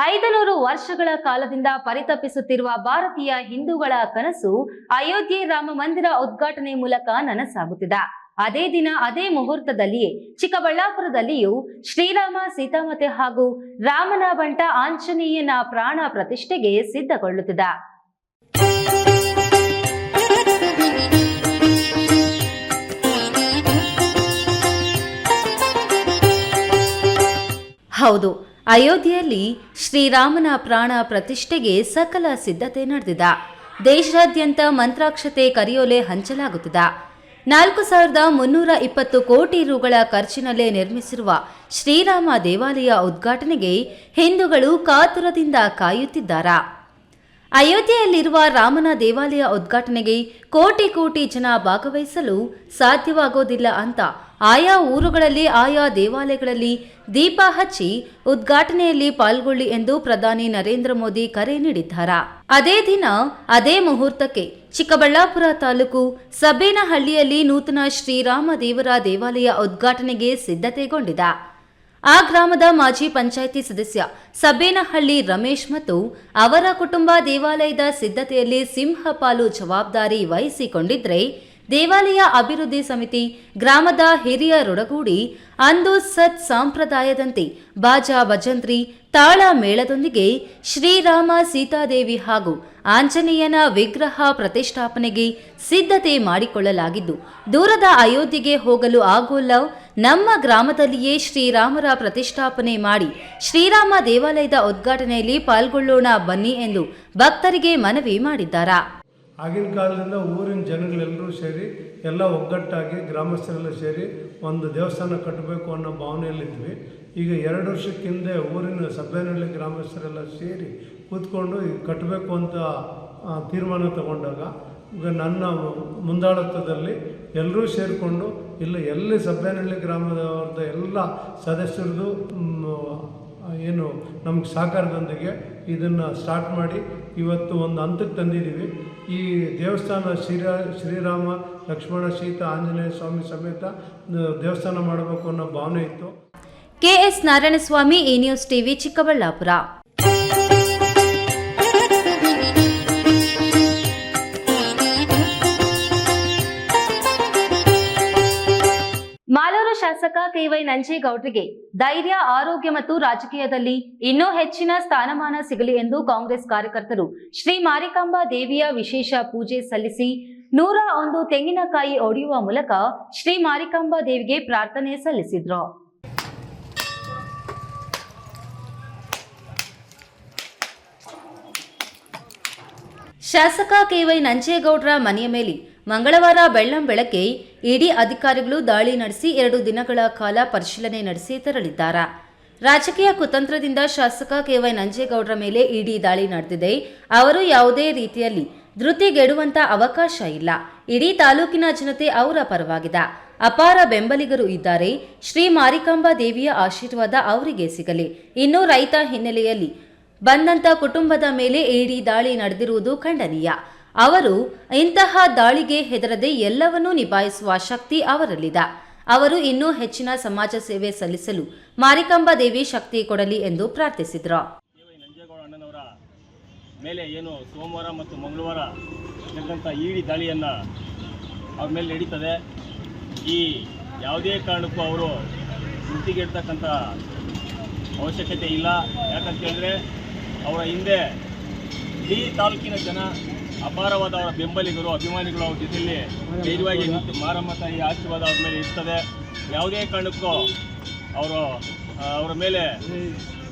500 ವರ್ಷಗಳ ಕಾಲದಿಂದ ಪರಿತಪಿಸುತ್ತಿರುವ ಭಾರತೀಯ ಹಿಂದೂಗಳ ಕನಸು ಅಯೋಧ್ಯೆ ರಾಮ ಮಂದಿರ ಉದ್ಘಾಟನೆ ಮೂಲಕ ನನಸಾಗುತ್ತಿದೆ. ಅದೇ ದಿನ ಅದೇ ಮುಹೂರ್ತದಲ್ಲಿಯೇ ಚಿಕ್ಕಬಳ್ಳಾಪುರದಲ್ಲಿಯೂ ಶ್ರೀರಾಮ ಸೀತಾಮಾತೆ ಹಾಗೂ ರಾಮನ ಬಂಟ ಆಂಜನೇಯನ ಪ್ರಾಣ ಪ್ರತಿಷ್ಠೆಗೆ ಸಿದ್ಧಗೊಳ್ಳುತ್ತಿದೆ. ಹೌದು, ಅಯೋಧ್ಯೆಯಲ್ಲಿ ಶ್ರೀರಾಮನ ಪ್ರಾಣ ಪ್ರತಿಷ್ಠೆಗೆ ಸಕಲ ಸಿದ್ಧತೆ ನಡೆದಿದೆ. ದೇಶಾದ್ಯಂತ ಮಂತ್ರಾಕ್ಷತೆ ಕರಿಯೋಲೆ ಹಂಚಲಾಗುತ್ತಿದೆ. 4320 ಕೋಟಿ ರುಗಳ ಖರ್ಚಿನಲ್ಲೇ ನಿರ್ಮಿಸಿರುವ ಶ್ರೀರಾಮ ದೇವಾಲಯ ಉದ್ಘಾಟನೆಗೆ ಹಿಂದೂಗಳು ಕಾತುರದಿಂದ ಕಾಯುತ್ತಿದ್ದಾರೆ. ಅಯೋಧ್ಯೆಯಲ್ಲಿರುವ ರಾಮನ ದೇವಾಲಯ ಉದ್ಘಾಟನೆಗೆ ಕೋಟಿ ಕೋಟಿ ಜನ ಭಾಗವಹಿಸಲು ಸಾಧ್ಯವಾಗೋದಿಲ್ಲ ಅಂತ ಆಯಾ ಊರುಗಳಲ್ಲಿ ಆಯಾ ದೇವಾಲಯಗಳಲ್ಲಿ ದೀಪ ಹಚ್ಚಿ ಉದ್ಘಾಟನೆಯಲ್ಲಿ ಪಾಲ್ಗೊಳ್ಳಿ ಎಂದು ಪ್ರಧಾನಿ ನರೇಂದ್ರ ಮೋದಿ ಕರೆ ನೀಡಿದ್ದಾರೆ. ಅದೇ ದಿನ ಅದೇ ಮುಹೂರ್ತಕ್ಕೆ ಚಿಕ್ಕಬಳ್ಳಾಪುರ ತಾಲೂಕು ಸಬೇನಹಳ್ಳಿಯಲ್ಲಿ ನೂತನ ಶ್ರೀರಾಮ ದೇವರ ದೇವಾಲಯ ಉದ್ಘಾಟನೆಗೆ ಸಿದ್ಧತೆಗೊಂಡಿದೆ. ಆ ಗ್ರಾಮದ ಮಾಜಿ ಪಂಚಾಯಿತಿ ಸದಸ್ಯ ಸಬೇನಹಳ್ಳಿ ರಮೇಶ್ ಮತ್ತು ಅವರ ಕುಟುಂಬ ದೇವಾಲಯದ ಸಿದ್ಧತೆಯಲ್ಲಿ ಸಿಂಹಪಾಲು ಜವಾಬ್ದಾರಿ ವಹಿಸಿಕೊಂಡಿದ್ರೆ, ದೇವಾಲಯ ಅಭಿವೃದ್ಧಿ ಸಮಿತಿ ಗ್ರಾಮದ ಹಿರಿಯರೊಡಗೂಡಿ ಅಂದು ಸತ್ ಸಂಪ್ರದಾಯದಂತೆ ಬಾಜಾ ಭಜಂತ್ರಿ ತಾಳ ಮೇಳದೊಂದಿಗೆ ಶ್ರೀರಾಮ ಸೀತಾದೇವಿ ಹಾಗೂ ಆಂಜನೇಯನ ವಿಗ್ರಹ ಪ್ರತಿಷ್ಠಾಪನೆಗೆ ಸಿದ್ಧತೆ ಮಾಡಿಕೊಳ್ಳಲಾಗಿದ್ದು, ದೂರದ ಅಯೋಧ್ಯೆಗೆ ಹೋಗಲು ಆಗೋಲ್ಲ, ನಮ್ಮ ಗ್ರಾಮದಲ್ಲಿಯೇ ಶ್ರೀರಾಮರ ಪ್ರತಿಷ್ಠಾಪನೆ ಮಾಡಿ ಶ್ರೀರಾಮ ದೇವಾಲಯದ ಉದ್ಘಾಟನೆಯಲ್ಲಿ ಪಾಲ್ಗೊಳ್ಳೋಣ ಬನ್ನಿ ಎಂದು ಭಕ್ತರಿಗೆ ಮನವಿ ಮಾಡಿದ್ದಾರೆ. ಆಗಿನ ಕಾಲದಿಂದ ಊರಿನ ಜನಗಳೆಲ್ಲರೂ ಸೇರಿ ಎಲ್ಲ ಒಗ್ಗಟ್ಟಾಗಿ ಗ್ರಾಮಸ್ಥರೆಲ್ಲ ಸೇರಿ ಒಂದು ದೇವಸ್ಥಾನ ಕಟ್ಟಬೇಕು ಅನ್ನೋ ಭಾವನೆಯಲ್ಲಿದ್ವಿ. ಈಗ 2 ವರ್ಷಕ್ಕೆ ಹಿಂದೆ ಊರಿನ ಸಭೆಯಲ್ಲಿ ಗ್ರಾಮಸ್ಥರೆಲ್ಲ ಸೇರಿ ಕೂತ್ಕೊಂಡು ಕಟ್ಟಬೇಕು ಅಂತ ತೀರ್ಮಾನ ತಗೊಂಡಾಗ ಈಗ ನನ್ನ ಮುಂದಾಳತ್ವದಲ್ಲಿ ಎಲ್ಲರೂ ಸೇರಿಕೊಂಡು ಎಲ್ಲಿ ಸಭೆಯಲ್ಲಿ ಗ್ರಾಮದವ್ರದ್ದು ಎಲ್ಲ ಸದಸ್ಯರದು ಏನು ನಮ್ಗೆ ಸಹಕಾರದೊಂದಿಗೆ ಇದನ್ನು ಸ್ಟಾರ್ಟ್ ಮಾಡಿ ಇವತ್ತು ಒಂದು ಹಂತಕ್ಕೆ ತಂದಿದ್ದೀವಿ. ಈ ದೇವಸ್ಥಾನ ಶ್ರೀರಾಮ ಲಕ್ಷ್ಮಣ ಸೀತಾ ಆಂಜನೇಯ ಸ್ವಾಮಿ ಸಮೇತ ದೇವಸ್ಥಾನ ಮಾಡಬೇಕು ಅನ್ನೋ ಭಾವನೆ ಇತ್ತು. ಕೆಎಸ್ ನಾರಾಯಣಸ್ವಾಮಿ, ಈ ನ್ಯೂಸ್ ಟಿವಿ, ಚಿಕ್ಕಬಳ್ಳಾಪುರ. ಮಾಲೂರು ಶಾಸಕ ಕೆವೈ ನಂಜೇಗೌಡರಿಗೆ ಧೈರ್ಯ, ಆರೋಗ್ಯ ಮತ್ತು ರಾಜಕೀಯದಲ್ಲಿ ಇನ್ನೂ ಹೆಚ್ಚಿನ ಸ್ಥಾನಮಾನ ಸಿಗಲಿ ಎಂದು ಕಾಂಗ್ರೆಸ್ ಕಾರ್ಯಕರ್ತರು ಶ್ರೀ ಮಾರಿಕಾಂಬಾ ದೇವಿಯ ವಿಶೇಷ ಪೂಜೆ ಸಲ್ಲಿಸಿ 101 ತೆಂಗಿನಕಾಯಿ ಒಡೆಯುವ ಮೂಲಕ ಶ್ರೀ ಮಾರಿಕಾಂಬಾ ದೇವಿಗೆ ಪ್ರಾರ್ಥನೆ ಸಲ್ಲಿಸಿದ್ರು. ಶಾಸಕ ಕೆವೈ ನಂಜೇಗೌಡರ ಮನೆಯ ಮೇಲೆ ಮಂಗಳವಾರ ಬೆಳ್ಳಂಬೆಳಗ್ಗೆ ಇಡಿ ಅಧಿಕಾರಿಗಳು ದಾಳಿ ನಡೆಸಿ 2 ದಿನಗಳ ಕಾಲ ಪರಿಶೀಲನೆ ನಡೆಸಿ ತೆರಳಿದ್ದಾರೆ. ರಾಜಕೀಯ ಕುತಂತ್ರದಿಂದ ಶಾಸಕ ಕೆವೈ ನಂಜೇಗೌಡರ ಮೇಲೆ ಇಡಿ ದಾಳಿ ನಡೆದಿದೆ. ಅವರು ಯಾವುದೇ ರೀತಿಯಲ್ಲಿ ಧೃತಿಗೆಡುವಂತ ಅವಕಾಶ ಇಲ್ಲ. ಇಡೀ ತಾಲೂಕಿನ ಜನತೆ ಅವರ ಪರವಾಗಿದೆ. ಅಪಾರ ಬೆಂಬಲಿಗರು ಇದ್ದಾರೆ. ಶ್ರೀ ಮಾರಿಕಾಂಬಾ ದೇವಿಯ ಆಶೀರ್ವಾದ ಅವರಿಗೆ ಸಿಗಲಿ. ಇನ್ನು ರೈತ ಹಿನ್ನೆಲೆಯಲ್ಲಿ ಬಂದಂತ ಕುಟುಂಬದ ಮೇಲೆ ಇಡಿ ದಾಳಿ ನಡೆದಿರುವುದು ಖಂಡನೀಯ. ಅವರು ಇಂತಹ ದಾಳಿಗೆ ಹೆದರದೆ ಎಲ್ಲವನ್ನೂ ನಿಭಾಯಿಸುವ ಶಕ್ತಿ ಅವರಲ್ಲಿದೆ. ಅವರು ಇನ್ನೂ ಹೆಚ್ಚಿನ ಸಮಾಜ ಸೇವೆ ಸಲ್ಲಿಸಲು ಮಾರಿಕಾಂಬಾ ದೇವಿ ಶಕ್ತಿ ಕೊಡಲಿ ಎಂದು ಪ್ರಾರ್ಥಿಸಿದರು. ನಂಜೇಗೌಡ ಅಣ್ಣನವರ ಮೇಲೆ ಏನು ಸೋಮವಾರ ಮತ್ತು ಮಂಗಳವಾರ ನಡೆದಂಥ ಇಡಿ ದಾಳಿಯನ್ನು ಅವ್ರ ಮೇಲೆ ನಡೀತದೆ. ಈ ಯಾವುದೇ ಕಾರಣಕ್ಕೂ ಅವರು ಗುರುತಿಗೆಡ್ತಕ್ಕಂಥ ಅವಶ್ಯಕತೆ ಇಲ್ಲ. ಯಾಕಂತ ಹೇಳಿದ್ರೆ ಅವರ ಹಿಂದೆ ಇಡೀ ತಾಲೂಕಿನ ಜನ, ಅಪಾರವಾದ ಅವರ ಬೆಂಬಲಿಗರು, ಅಭಿಮಾನಿಗಳು ಅವ್ರ ಜೊತೆಯಲ್ಲಿ ಧೈರ್ಯವಾಗಿ ನಿಂತು ಮಾರಮ್ಮ ತಾಯಿ ಆಶೀರ್ವಾದ ಅವ್ರ ಮೇಲೆ ಇರ್ತದೆ. ಯಾವುದೇ ಕಾರಣಕ್ಕೂ ಅವರ ಮೇಲೆ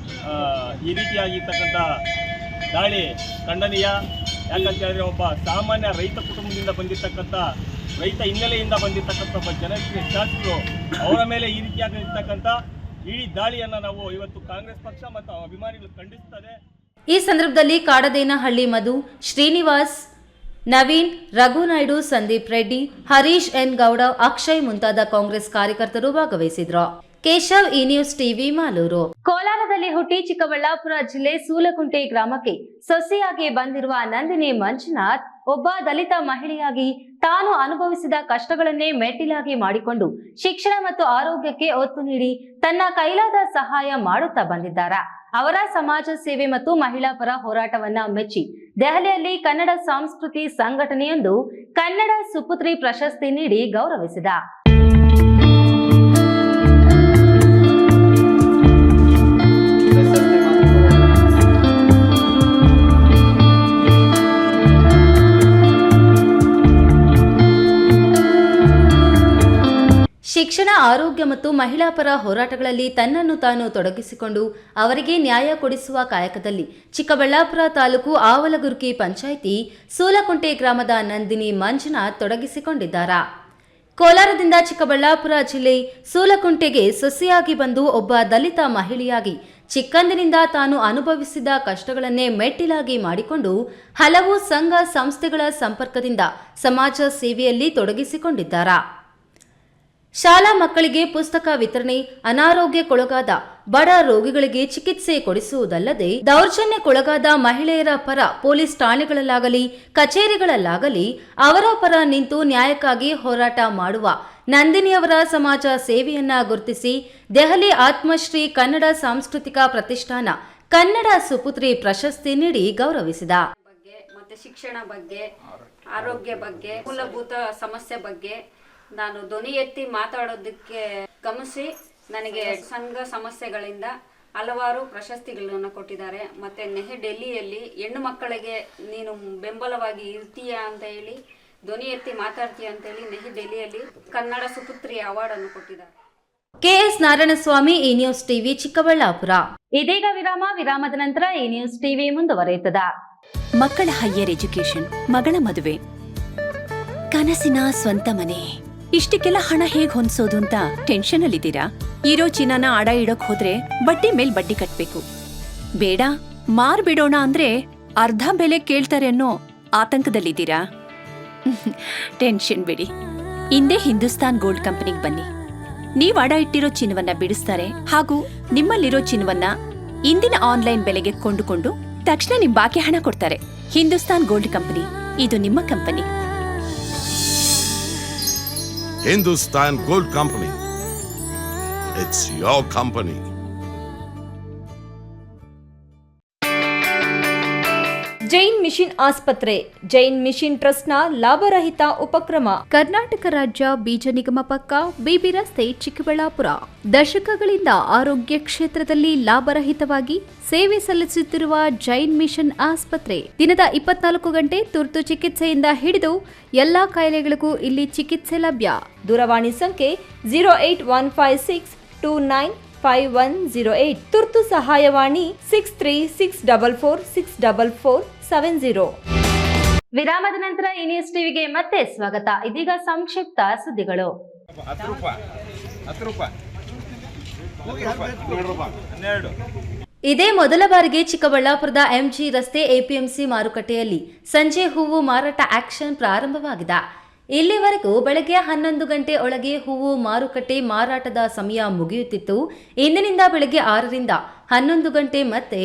ಈ ರೀತಿಯಾಗಿರ್ತಕ್ಕಂಥ ದಾಳಿ ಖಂಡನೀಯ. ಯಾಕಂತ ಹೇಳಿದ್ರೆ ಒಬ್ಬ ಸಾಮಾನ್ಯ ರೈತ ಕುಟುಂಬದಿಂದ ಬಂದಿರತಕ್ಕಂಥ, ರೈತ ಹಿನ್ನೆಲೆಯಿಂದ ಬಂದಿರತಕ್ಕಂಥ ಒಬ್ಬ ಜನಪ್ರಿಯ ಶಾಸಕರು ಅವರ ಮೇಲೆ ಈ ರೀತಿಯಾಗಿರ್ತಕ್ಕಂಥ ಇಡೀ ದಾಳಿಯನ್ನು ನಾವು ಇವತ್ತು ಕಾಂಗ್ರೆಸ್ ಪಕ್ಷ ಮತ್ತು ಅಭಿಮಾನಿಗಳು ಖಂಡಿಸುತ್ತದೆ. ಈ ಸಂದರ್ಭದಲ್ಲಿ ಕಾಡದೇನಹಳ್ಳಿ ಮಧು, ಶ್ರೀನಿವಾಸ್, ನವೀನ್, ರಘುನಾಯ್ಡು, ಸಂದೀಪ್ ರೆಡ್ಡಿ, ಹರೀಶ್ ಎನ್ ಗೌಡ, ಅಕ್ಷಯ್ ಮುಂತಾದ ಕಾಂಗ್ರೆಸ್ ಕಾರ್ಯಕರ್ತರು ಭಾಗವಹಿಸಿದ್ರು. ಕೇಶವ್, ಈ ನ್ಯೂಸ್ ಟಿವಿ, ಮಾಲೂರು. ಕೋಲಾರದಲ್ಲಿ ಹುಟ್ಟಿ ಚಿಕ್ಕಬಳ್ಳಾಪುರ ಜಿಲ್ಲೆ ಸೂಲಕುಂಟೆ ಗ್ರಾಮಕ್ಕೆ ಸೊಸೆಯಾಗಿ ಬಂದಿರುವ ನಂದಿನಿ ಮಂಜುನಾಥ್ ಒಬ್ಬ ದಲಿತ ಮಹಿಳೆಯಾಗಿ ತಾನು ಅನುಭವಿಸಿದ ಕಷ್ಟಗಳನ್ನೇ ಮೆಟ್ಟಿಲಾಗಿ ಮಾಡಿಕೊಂಡು ಶಿಕ್ಷಣ ಮತ್ತು ಆರೋಗ್ಯಕ್ಕೆ ಒತ್ತು ನೀಡಿ ತನ್ನ ಕೈಲಾದ ಸಹಾಯ ಮಾಡುತ್ತಾ ಬಂದಿದ್ದಾರೆ. ಅವರ ಸಮಾಜ ಸೇವೆ ಮತ್ತು ಮಹಿಳಾ ಪರ ಹೋರಾಟವನ್ನ ಮೆಚ್ಚಿ ದೆಹಲಿಯಲ್ಲಿ ಕನ್ನಡ ಸಂಸ್ಕೃತಿ ಸಂಘಟನೆಯೊಂದು ಕನ್ನಡ ಸುಪುತ್ರಿ ಪ್ರಶಸ್ತಿ ನೀಡಿ ಗೌರವಿಸಿದ. ಶಿಕ್ಷಣ, ಆರೋಗ್ಯ ಮತ್ತು ಮಹಿಳಾ ಪರ ಹೋರಾಟಗಳಲ್ಲಿ ತನ್ನನ್ನು ತಾನು ತೊಡಗಿಸಿಕೊಂಡು ಅವರಿಗೆ ನ್ಯಾಯ ಕೊಡಿಸುವ ಕಾಯಕದಲ್ಲಿ ಚಿಕ್ಕಬಳ್ಳಾಪುರ ತಾಲೂಕು ಆವಲಗುರ್ಕಿ ಪಂಚಾಯಿತಿ ಸೂಲಕುಂಟೆ ಗ್ರಾಮದ ನಂದಿನಿ ಮಂಜುನಾಥ್ ತೊಡಗಿಸಿಕೊಂಡಿದ್ದಾರೆ. ಕೋಲಾರದಿಂದ ಚಿಕ್ಕಬಳ್ಳಾಪುರ ಜಿಲ್ಲೆ ಸೂಲಕುಂಟೆಗೆ ಸೊಸೆಯಾಗಿ ಬಂದು ಒಬ್ಬ ದಲಿತ ಮಹಿಳೆಯಾಗಿ ಚಿಕ್ಕಂದಿನಿಂದ ತಾನು ಅನುಭವಿಸಿದ ಕಷ್ಟಗಳನ್ನೇ ಮೆಟ್ಟಿಲಾಗಿ ಮಾಡಿಕೊಂಡು ಹಲವು ಸಂಘ ಸಂಸ್ಥೆಗಳ ಸಂಪರ್ಕದಿಂದ ಸಮಾಜ ಸೇವೆಯಲ್ಲಿ ತೊಡಗಿಸಿಕೊಂಡಿದ್ದಾರೆ. ಶಾಲಾ ಮಕ್ಕಳಿಗೆ ಪುಸ್ತಕ ವಿತರಣೆ, ಅನಾರೋಗ್ಯಕ್ಕೊಳಗಾದ ಬಡ ರೋಗಿಗಳಿಗೆ ಚಿಕಿತ್ಸೆ ಕೊಡಿಸುವುದಲ್ಲದೆ ದೌರ್ಜನ್ಯಕ್ಕೊಳಗಾದ ಮಹಿಳೆಯರ ಪರ ಪೊಲೀಸ್ ಠಾಣೆಗಳಲ್ಲಾಗಲಿ ಕಚೇರಿಗಳಲ್ಲಾಗಲಿ ಅವರ ಪರ ನಿಂತು ನ್ಯಾಯಕ್ಕಾಗಿ ಹೋರಾಟ ಮಾಡುವ ನಂದಿನಿಯವರ ಸಮಾಜ ಸೇವೆಯನ್ನ ಗುರುತಿಸಿ ದೆಹಲಿ ಆತ್ಮಶ್ರೀ ಕನ್ನಡ ಸಾಂಸ್ಕೃತಿಕ ಪ್ರತಿಷ್ಠಾನ ಕನ್ನಡ ಸುಪುತ್ರಿ ಪ್ರಶಸ್ತಿ ನೀಡಿ ಗೌರವಿಸಿದ. ಮತ್ತೆ ಶಿಕ್ಷಣ ಬಗ್ಗೆ, ಆರೋಗ್ಯ ಬಗ್ಗೆ, ಮೂಲಭೂತ ಸಮಸ್ಯೆ ಬಗ್ಗೆ ನಾನು ಧ್ವನಿ ಎತ್ತಿ ಮಾತಾಡೋದಕ್ಕೆ ಗಮನಿಸಿ ನನಗೆ ಸಂಘ ಸಮಸ್ಯೆಗಳಿಂದ ಹಲವಾರು ಪ್ರಶಸ್ತಿಗಳನ್ನು ಕೊಟ್ಟಿದ್ದಾರೆ. ಮತ್ತೆ ಡೆಲ್ಲಿಯಲ್ಲಿ ಹೆಣ್ಣು ಮಕ್ಕಳಿಗೆ ನೀನು ಬೆಂಬಲವಾಗಿ ಇರ್ತೀಯ ಅಂತ ಹೇಳಿ, ಧ್ವನಿ ಎತ್ತಿ ಮಾತಾಡ್ತೀಯ ಅಂತ ಹೇಳಿ ಡೆಲ್ಲಿಯಲ್ಲಿ ಕನ್ನಡ ಸುಪುತ್ರಿ ಅವಾರ್ಡ್ ಅನ್ನು ಕೊಟ್ಟಿದ್ದಾರೆ. ಕೆಎಸ್ ನಾರಾಯಣಸ್ವಾಮಿ, ಈ ನ್ಯೂಸ್ ಟಿವಿ ಚಿಕ್ಕಬಳ್ಳಾಪುರ. ಇದೀಗ ವಿರಾಮದ ನಂತರ ಈ ನ್ಯೂಸ್ ಟಿವಿ ಮುಂದುವರಿಯುತ್ತದೆ. ಮಕ್ಕಳ ಹೈಯರ್ ಎಜುಕೇಶನ್, ಮಗಳ ಮದುವೆ, ಕನಸಿನ ಸ್ವಂತ ಮನೆ, ಇಷ್ಟಕ್ಕೆಲ್ಲ ಹಣ ಹೇಗ್ ಹೊಂದ್ಸೋದು ಅಂತ ಟೆನ್ಷನ್ ಅಲ್ಲಿದ್ದೀರಾ? ಇರೋ ಚಿನ್ನನ ಅಡ ಇಡೋಕ್ ಹೋದ್ರೆ ಬಡ್ಡಿ ಮೇಲ್ ಬಡ್ಡಿ ಕಟ್ಬೇಕು. ಬೇಡ, ಮಾರ್ಬಿಡೋಣ ಅಂದ್ರೆ ಅರ್ಧ ಬೆಲೆ ಕೇಳ್ತಾರೆ ಅನ್ನೋ ಆತಂಕದಲ್ಲಿದ್ದೀರಾ? ಟೆನ್ಷನ್ ಬಿಡಿ, ಹಿಂದೆ ಹಿಂದೂಸ್ತಾನ್ ಗೋಲ್ಡ್ ಕಂಪನಿಗೆ ಬನ್ನಿ. ನೀವ್ ಅಡ ಇಟ್ಟಿರೋ ಚಿನ್ನವನ್ನ ಬಿಡಿಸ್ತಾರೆ ಹಾಗೂ ನಿಮ್ಮಲ್ಲಿರೋ ಚಿನ್ನವನ್ನ ಇಂದಿನ ಆನ್ಲೈನ್ ಬೆಲೆಗೆ ಕೊಂಡುಕೊಂಡು ತಕ್ಷಣ ನಿಮ್ ಬಾಕಿ ಹಣ ಕೊಡ್ತಾರೆ. ಹಿಂದೂಸ್ತಾನ್ ಗೋಲ್ಡ್ ಕಂಪನಿ, ಇದು ನಿಮ್ಮ company. Hindustan Gold Company. It's your company. Jain mission ಆಸ್ಪತ್ರೆ, ಜೈನ್ ಮಿಷನ್ ಟ್ರಸ್ಟ್ನ ಲಾಭರಹಿತ ಉಪಕ್ರಮ. ಕರ್ನಾಟಕ ರಾಜ್ಯ ಬೀಜ ನಿಗಮ ಪಕ್ಕ, ಬಿಬಿ ರಸ್ತೆ, ಚಿಕ್ಕಬಳ್ಳಾಪುರ. ದಶಕಗಳಿಂದ ಆರೋಗ್ಯ ಕ್ಷೇತ್ರದಲ್ಲಿ ಲಾಭರಹಿತವಾಗಿ ಸೇವೆ ಸಲ್ಲಿಸುತ್ತಿರುವ ಜೈನ್ ಮಿಷನ್ ಆಸ್ಪತ್ರೆ ದಿನದ 24 ಗಂಟೆ ತುರ್ತು ಚಿಕಿತ್ಸೆಯಿಂದ ಹಿಡಿದು ಎಲ್ಲಾ ಕಾಯಿಲೆಗಳಿಗೂ ಇಲ್ಲಿ ಚಿಕಿತ್ಸೆ ಲಭ್ಯ. ದೂರವಾಣಿ ಸಂಖ್ಯೆ 08156295108. ತುರ್ತು ಸಹಾಯವಾಣಿ 6364464470. ವಿರಾಮದ ನಂತರ ಈ ನ್ಯೂಸ್ ಟಿವಿಗೆ ಮತ್ತೆ ಸ್ವಾಗತ. ಇದೀಗ ಸಂಕ್ಷಿಪ್ತ ಸುದ್ದಿಗಳು. ಇದೇ ಮೊದಲ ಬಾರಿಗೆ ಚಿಕ್ಕಬಳ್ಳಾಪುರದ ಎಂಜಿ ರಸ್ತೆ ಎಪಿಎಂಸಿ ಮಾರುಕಟ್ಟೆಯಲ್ಲಿ ಸಂಜೆ ಹೂವು ಮಾರಾಟ ಆಕ್ಷನ್ ಪ್ರಾರಂಭವಾಗಿದೆ. ಇಲ್ಲಿವರೆಗೂ ಬೆಳಗ್ಗೆ 11 ಗಂಟೆ ಒಳಗೆ ಹೂವು ಮಾರುಕಟ್ಟೆ ಮಾರಾಟದ ಸಮಯ ಮುಗಿಯುತ್ತಿತ್ತು. ಇಂದಿನಿಂದ ಬೆಳಗ್ಗೆ 6ರಿಂದ 11 ಗಂಟೆ ಮತ್ತೆ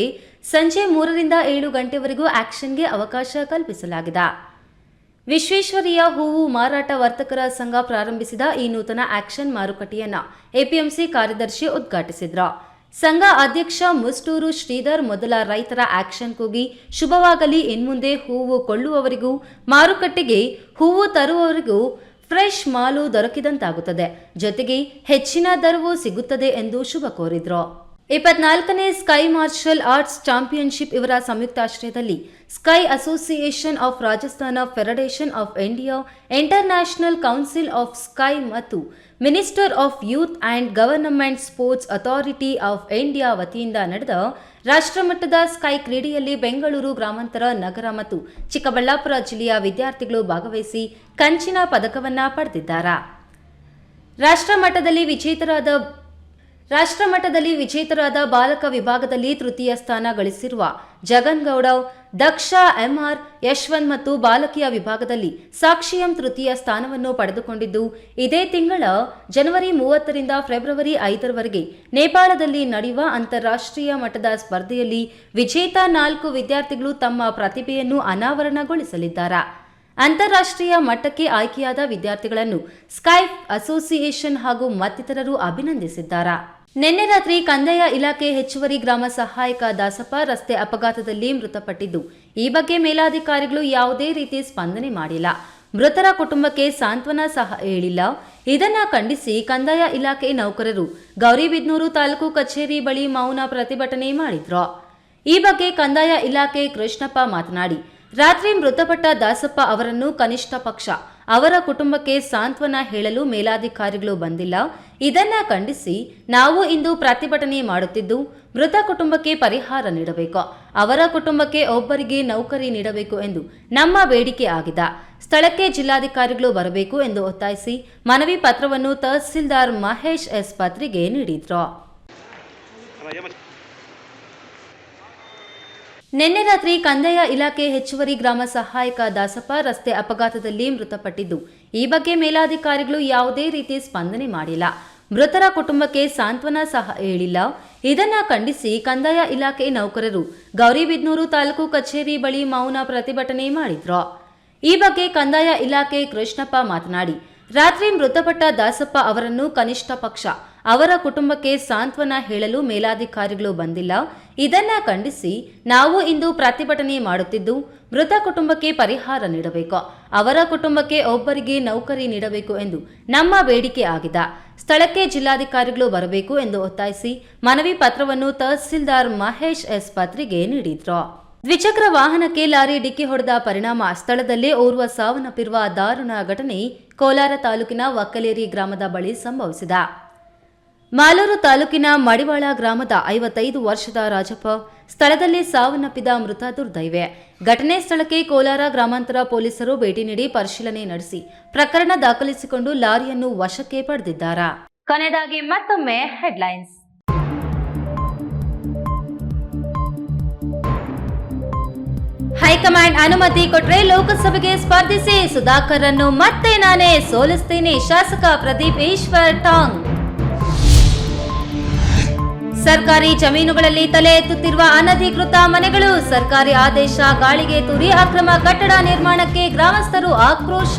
ಸಂಜೆ 3ರಿಂದ 7 ಗಂಟೆವರೆಗೂ ಆಕ್ಷನ್ಗೆ ಅವಕಾಶ ಕಲ್ಪಿಸಲಾಗಿದೆ. ವಿಶ್ವೇಶ್ವರಯ್ಯ ಹೂವು ಮಾರಾಟ ವರ್ತಕರ ಸಂಘ ಪ್ರಾರಂಭಿಸಿದ ಈ ನೂತನ ಆಕ್ಷನ್ ಮಾರುಕಟ್ಟೆಯನ್ನ ಎಪಿಎಂಸಿ ಕಾರ್ಯದರ್ಶಿ ಉದ್ಘಾಟಿಸಿದ್ರು. ಸಂಘ ಅಧ್ಯಕ್ಷ ಮುಸ್ಟೂರು ಶ್ರೀಧರ್ ಮೊದಲ ರೈತರ ಆಕ್ಷನ್ ಕೂಗಿ ಶುಭವಾಗಲಿ, ಇನ್ಮುಂದೆ ಹೂವು ಕೊಳ್ಳುವವರಿಗೂ ಮಾರುಕಟ್ಟೆಗೆ ಹೂವು ತರುವವರಿಗೂ ಫ್ರೆಶ್ ಮಾಲು ದೊರಕಿದಂತಾಗುತ್ತದೆ, ಜೊತೆಗೆ ಹೆಚ್ಚಿನ ದರವೂ ಸಿಗುತ್ತದೆ ಎಂದು ಶುಭ ಕೋರಿದ್ರು. 24ನೇ ಸ್ಕೈ ಮಾರ್ಷಲ್ ಆರ್ಟ್ಸ್ ಚಾಂಪಿಯನ್ಶಿಪ್ ಇವರ ಸಂಯುಕ್ತಾಶ್ರಯದಲ್ಲಿ sky association of Rajasthan, federation of India, international council of sky ಮತ್ತು minister of youth and government sports authority of India ವತಿಯಿಂದ ನಡೆದ ರಾಷ್ಟ್ರಮಟ್ಟದ ಸ್ಕೈ ಕ್ರೀಡೆಯಲ್ಲಿ ಬೆಂಗಳೂರು ಗ್ರಾಮಾಂತರ ನಗರ ಮತ್ತು ಚಿಕ್ಕಬಳ್ಳಾಪುರ ಜಿಲ್ಲೆಯ ವಿದ್ಯಾರ್ಥಿಗಳು ಭಾಗವಹಿಸಿ ಕಂಚಿನ ಪದಕವನ್ನ ಪಡೆದಿದ್ದಾರೆ. ರಾಷ್ಟ್ರಮಟ್ಟದಲ್ಲಿ ವಿಜೇತರಾದ ಬಾಲಕ ವಿಭಾಗದಲ್ಲಿ ತೃತೀಯ ಸ್ಥಾನ ಗಳಿಸಿರುವ ಜಗನ್ಗೌಡ, ದಕ್ಷ ಎಂಆರ್, ಯಶವಂತ್ ಮತ್ತು ಬಾಲಕಿಯ ವಿಭಾಗದಲ್ಲಿ ಸಾಕ್ಷಿ ಎಂ ತೃತೀಯ ಸ್ಥಾನವನ್ನು ಪಡೆದುಕೊಂಡಿದ್ದು, ಇದೇ ತಿಂಗಳ ಜನವರಿ 30ರಿಂದ ಫೆಬ್ರವರಿ 5ರವರೆಗೆ ನೇಪಾಳದಲ್ಲಿ ನಡೆಯುವ ಅಂತಾರಾಷ್ಟ್ರೀಯ ಮಟ್ಟದ ಸ್ಪರ್ಧೆಯಲ್ಲಿ ವಿಜೇತ 4 ವಿದ್ಯಾರ್ಥಿಗಳು ತಮ್ಮ ಪ್ರತಿಭೆಯನ್ನು ಅನಾವರಣಗೊಳಿಸಲಿದ್ದಾರೆ. ಅಂತಾರಾಷ್ಟ್ರೀಯ ಮಟ್ಟಕ್ಕೆ ಆಯ್ಕೆಯಾದ ವಿದ್ಯಾರ್ಥಿಗಳನ್ನು ಸ್ಕೈ ಅಸೋಸಿಯೇಷನ್ ಹಾಗೂ ಮತ್ತಿತರರು ಅಭಿನಂದಿಸಿದ್ದಾರೆ. ನಿನ್ನೆ ರಾತ್ರಿ ಕಂದಾಯ ಇಲಾಖೆ ಹೆಚ್ಚುವರಿ ಗ್ರಾಮ ಸಹಾಯಕ ದಾಸಪ್ಪ ರಸ್ತೆ ಅಪಘಾತದಲ್ಲಿ ಮೃತಪಟ್ಟಿದ್ದು, ಈ ಬಗ್ಗೆ ಮೇಲಾಧಿಕಾರಿಗಳು ಯಾವುದೇ ರೀತಿ ಸ್ಪಂದನೆ ಮಾಡಿಲ್ಲ. ಮೃತರ ಕುಟುಂಬಕ್ಕೆ ಸಾಂತ್ವನ ಸಹ ಹೇಳಿಲ್ಲ. ಇದನ್ನ ಖಂಡಿಸಿ ಕಂದಾಯ ಇಲಾಖೆ ನೌಕರರು ಗೌರಿಬಿದನೂರು ತಾಲೂಕು ಕಚೇರಿ ಬಳಿ ಮೌನ ಪ್ರತಿಭಟನೆ ಮಾಡಿದ್ರು. ಈ ಬಗ್ಗೆ ಕಂದಾಯ ಇಲಾಖೆ ಕೃಷ್ಣಪ್ಪ ಮಾತನಾಡಿ, ರಾತ್ರಿ ಮೃತಪಟ್ಟ ದಾಸಪ್ಪ ಅವರನ್ನು ಕನಿಷ್ಠ ಪಕ್ಷ ಅವರ ಕುಟುಂಬಕ್ಕೆ ಸಾಂತ್ವನ ಹೇಳಲು ಮೇಲಾಧಿಕಾರಿಗಳು ಬಂದಿಲ್ಲ. ಇದನ್ನ ಖಂಡಿಸಿ ನಾವು ಇಂದು ಪ್ರತಿಭಟನೆ ಮಾಡುತ್ತಿದ್ದು, ಮೃತ ಕುಟುಂಬಕ್ಕೆ ಪರಿಹಾರ ನೀಡಬೇಕು, ಅವರ ಕುಟುಂಬಕ್ಕೆ ಒಬ್ಬರಿಗೆ ನೌಕರಿ ನೀಡಬೇಕು ಎಂದು ನಮ್ಮ ಬೇಡಿಕೆ ಆಗಿದೆ. ಸ್ಥಳಕ್ಕೆ ಜಿಲ್ಲಾಧಿಕಾರಿಗಳು ಬರಬೇಕು ಎಂದು ಒತ್ತಾಯಿಸಿ ಮನವಿ ಪತ್ರವನ್ನು ತಹಸೀಲ್ದಾರ್ ಮಹೇಶ್ ಎಸ್ ಪತ್ರಿಗೆ ನೀಡಿದ್ರು. ನಿನ್ನೆ ರಾತ್ರಿ ಕಂದಾಯ ಇಲಾಖೆ ಹೆಚ್ಚುವರಿ ಗ್ರಾಮ ಸಹಾಯಕ ದಾಸಪ್ಪ ರಸ್ತೆ ಅಪಘಾತದಲ್ಲಿ ಮೃತಪಟ್ಟಿದ್ದು, ಈ ಬಗ್ಗೆ ಮೇಲಾಧಿಕಾರಿಗಳು ಯಾವುದೇ ರೀತಿ ಸ್ಪಂದನೆ ಮಾಡಿಲ್ಲ. ಮೃತರ ಕುಟುಂಬಕ್ಕೆ ಸಾಂತ್ವನ ಸಹ ಹೇಳಿಲ್ಲ. ಇದನ್ನ ಖಂಡಿಸಿ ಕಂದಾಯ ಇಲಾಖೆ ನೌಕರರು ಗೌರಿಬಿದನೂರು ತಾಲೂಕು ಕಚೇರಿ ಬಳಿ ಮೌನ ಪ್ರತಿಭಟನೆ ಮಾಡಿದ್ರು. ಈ ಬಗ್ಗೆ ಕಂದಾಯ ಇಲಾಖೆ ಕೃಷ್ಣಪ್ಪ ಮಾತನಾಡಿ, ರಾತ್ರಿ ಮೃತಪಟ್ಟ ದಾಸಪ್ಪ ಅವರನ್ನು ಕನಿಷ್ಠ ಪಕ್ಷ ಅವರ ಕುಟುಂಬಕ್ಕೆ ಸಾಂತ್ವನ ಹೇಳಲು ಮೇಲಾಧಿಕಾರಿಗಳು ಬಂದಿಲ್ಲ. ಇದನ್ನ ಖಂಡಿಸಿ ನಾವು ಇಂದು ಪ್ರತಿಭಟನೆ ಮಾಡುತ್ತಿದ್ದು, ಮೃತ ಕುಟುಂಬಕ್ಕೆ ಪರಿಹಾರ ನೀಡಬೇಕು, ಅವರ ಕುಟುಂಬಕ್ಕೆ ಒಬ್ಬರಿಗೆ ನೌಕರಿ ನೀಡಬೇಕು ಎಂದು ನಮ್ಮ ಬೇಡಿಕೆ ಆಗಿದೆ. ಸ್ಥಳಕ್ಕೆ ಜಿಲ್ಲಾಧಿಕಾರಿಗಳು ಬರಬೇಕು ಎಂದು ಒತ್ತಾಯಿಸಿ ಮನವಿ ಪತ್ರವನ್ನು ತಹಸೀಲ್ದಾರ್ ಮಹೇಶ್ ಎಸ್ ಪತ್ರಿಗೆ ನೀಡಿದ್ರು. ದ್ವಿಚಕ್ರ ವಾಹನಕ್ಕೆ ಲಾರಿ ಡಿಕ್ಕಿ ಹೊಡೆದ ಪರಿಣಾಮ ಸ್ಥಳದಲ್ಲೇ ಓರ್ವ ಸಾವನ್ನಪ್ಪಿರುವ ದಾರುಣ ಘಟನೆ ಕೋಲಾರ ತಾಲೂಕಿನ ವಕ್ಕಲೇರಿ ಗ್ರಾಮದ ಬಳಿ ಸಂಭವಿಸಿದೆ. ಮಾಲೂರು ತಾಲೂಕಿನ ಮಡಿವಾಳ ಗ್ರಾಮದ 55 ವರ್ಷದ ರಾಜಪ್ಪ ಸ್ಥಳದಲ್ಲೇ ಸಾವನ್ನಪ್ಪಿದ ಮೃತ ದುರ್ದೈವೆ. ಘಟನೆ ಸ್ಥಳಕ್ಕೆ ಕೋಲಾರ ಗ್ರಾಮಾಂತರ ಪೊಲೀಸರು ಭೇಟಿ ನೀಡಿ ಪರಿಶೀಲನೆ ನಡೆಸಿ ಪ್ರಕರಣ ದಾಖಲಿಸಿಕೊಂಡು ಲಾರಿಯನ್ನು ವಶಕ್ಕೆ ಪಡೆದಿದ್ದಾರೆ. ಕೊನೆಯದಾಗಿ ಮತ್ತೊಮ್ಮೆ ಹೆಡ್ಲೈನ್ಸ್. ಹೈಕಮಾಂಡ್ ಅನುಮತಿ ಕೊಟ್ರೆ ಲೋಕಸಭೆಗೆ ಸ್ಪರ್ಧಿಸಿ, ಸುಧಾಕರ್ ಅನ್ನು ಮತ್ತೆ ನಾನೇ ಸೋಲಿಸ್ತೀನಿ, ಶಾಸಕ ಪ್ರದೀಪ್ ಈಶ್ವರ್ ಟಾಂಗ್. ಸರ್ಕಾರಿ ಜಮೀನುಗಳಲ್ಲಿ ತಲೆ ಎತ್ತುತ್ತಿರುವ ಅನಧಿಕೃತ ಮನೆಗಳು, ಸರ್ಕಾರಿ ಆದೇಶ ಗಾಳಿಗೆ ತೂರಿ ಅಕ್ರಮ ಕಟ್ಟಡ ನಿರ್ಮಾಣಕ್ಕೆ ಗ್ರಾಮಸ್ಥರು ಆಕ್ರೋಶ.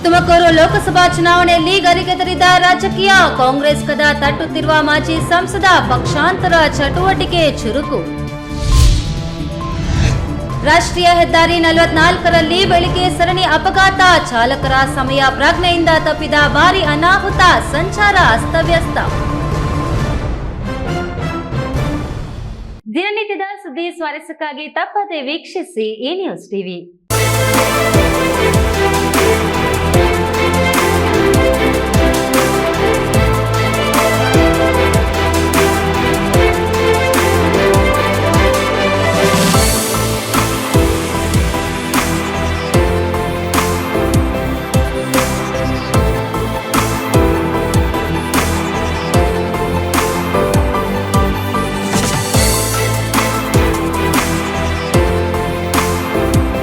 ತುಮಕೂರು ಲೋಕಸಭಾ ಚುನಾವಣೆಯಲ್ಲಿ ಗರಿಗೆದರಿದ ರಾಜಕೀಯ, ಕಾಂಗ್ರೆಸ್ ಕದ ತಟ್ಟುತ್ತಿರುವ ಮಾಜಿ ಸಂಸದ, ಪಕ್ಷಾಂತರ ಚಟುವಟಿಕೆ ಚುರುಕು. ರಾಷ್ಟ್ರೀಯ ಹೆದ್ದಾರಿ 44ರಲ್ಲಿ ಬೆಳಿಗ್ಗೆ ಸರಣಿ ಅಪಘಾತ, ಚಾಲಕರ ಸಮಯ ಪ್ರಜ್ಞೆಯಿಂದ ತಪ್ಪಿದ ಭಾರಿ ಅನಾಹುತ, ಸಂಚಾರ ಅಸ್ತವ್ಯಸ್ತ. ದಿನನಿತ್ಯದ ಸುದ್ದಿ ಸ್ವಾರಸ್ಯಕ್ಕಾಗಿ ತಪ್ಪದೆ ವೀಕ್ಷಿಸಿ ಈ ನ್ಯೂಸ್ ಟಿವಿ.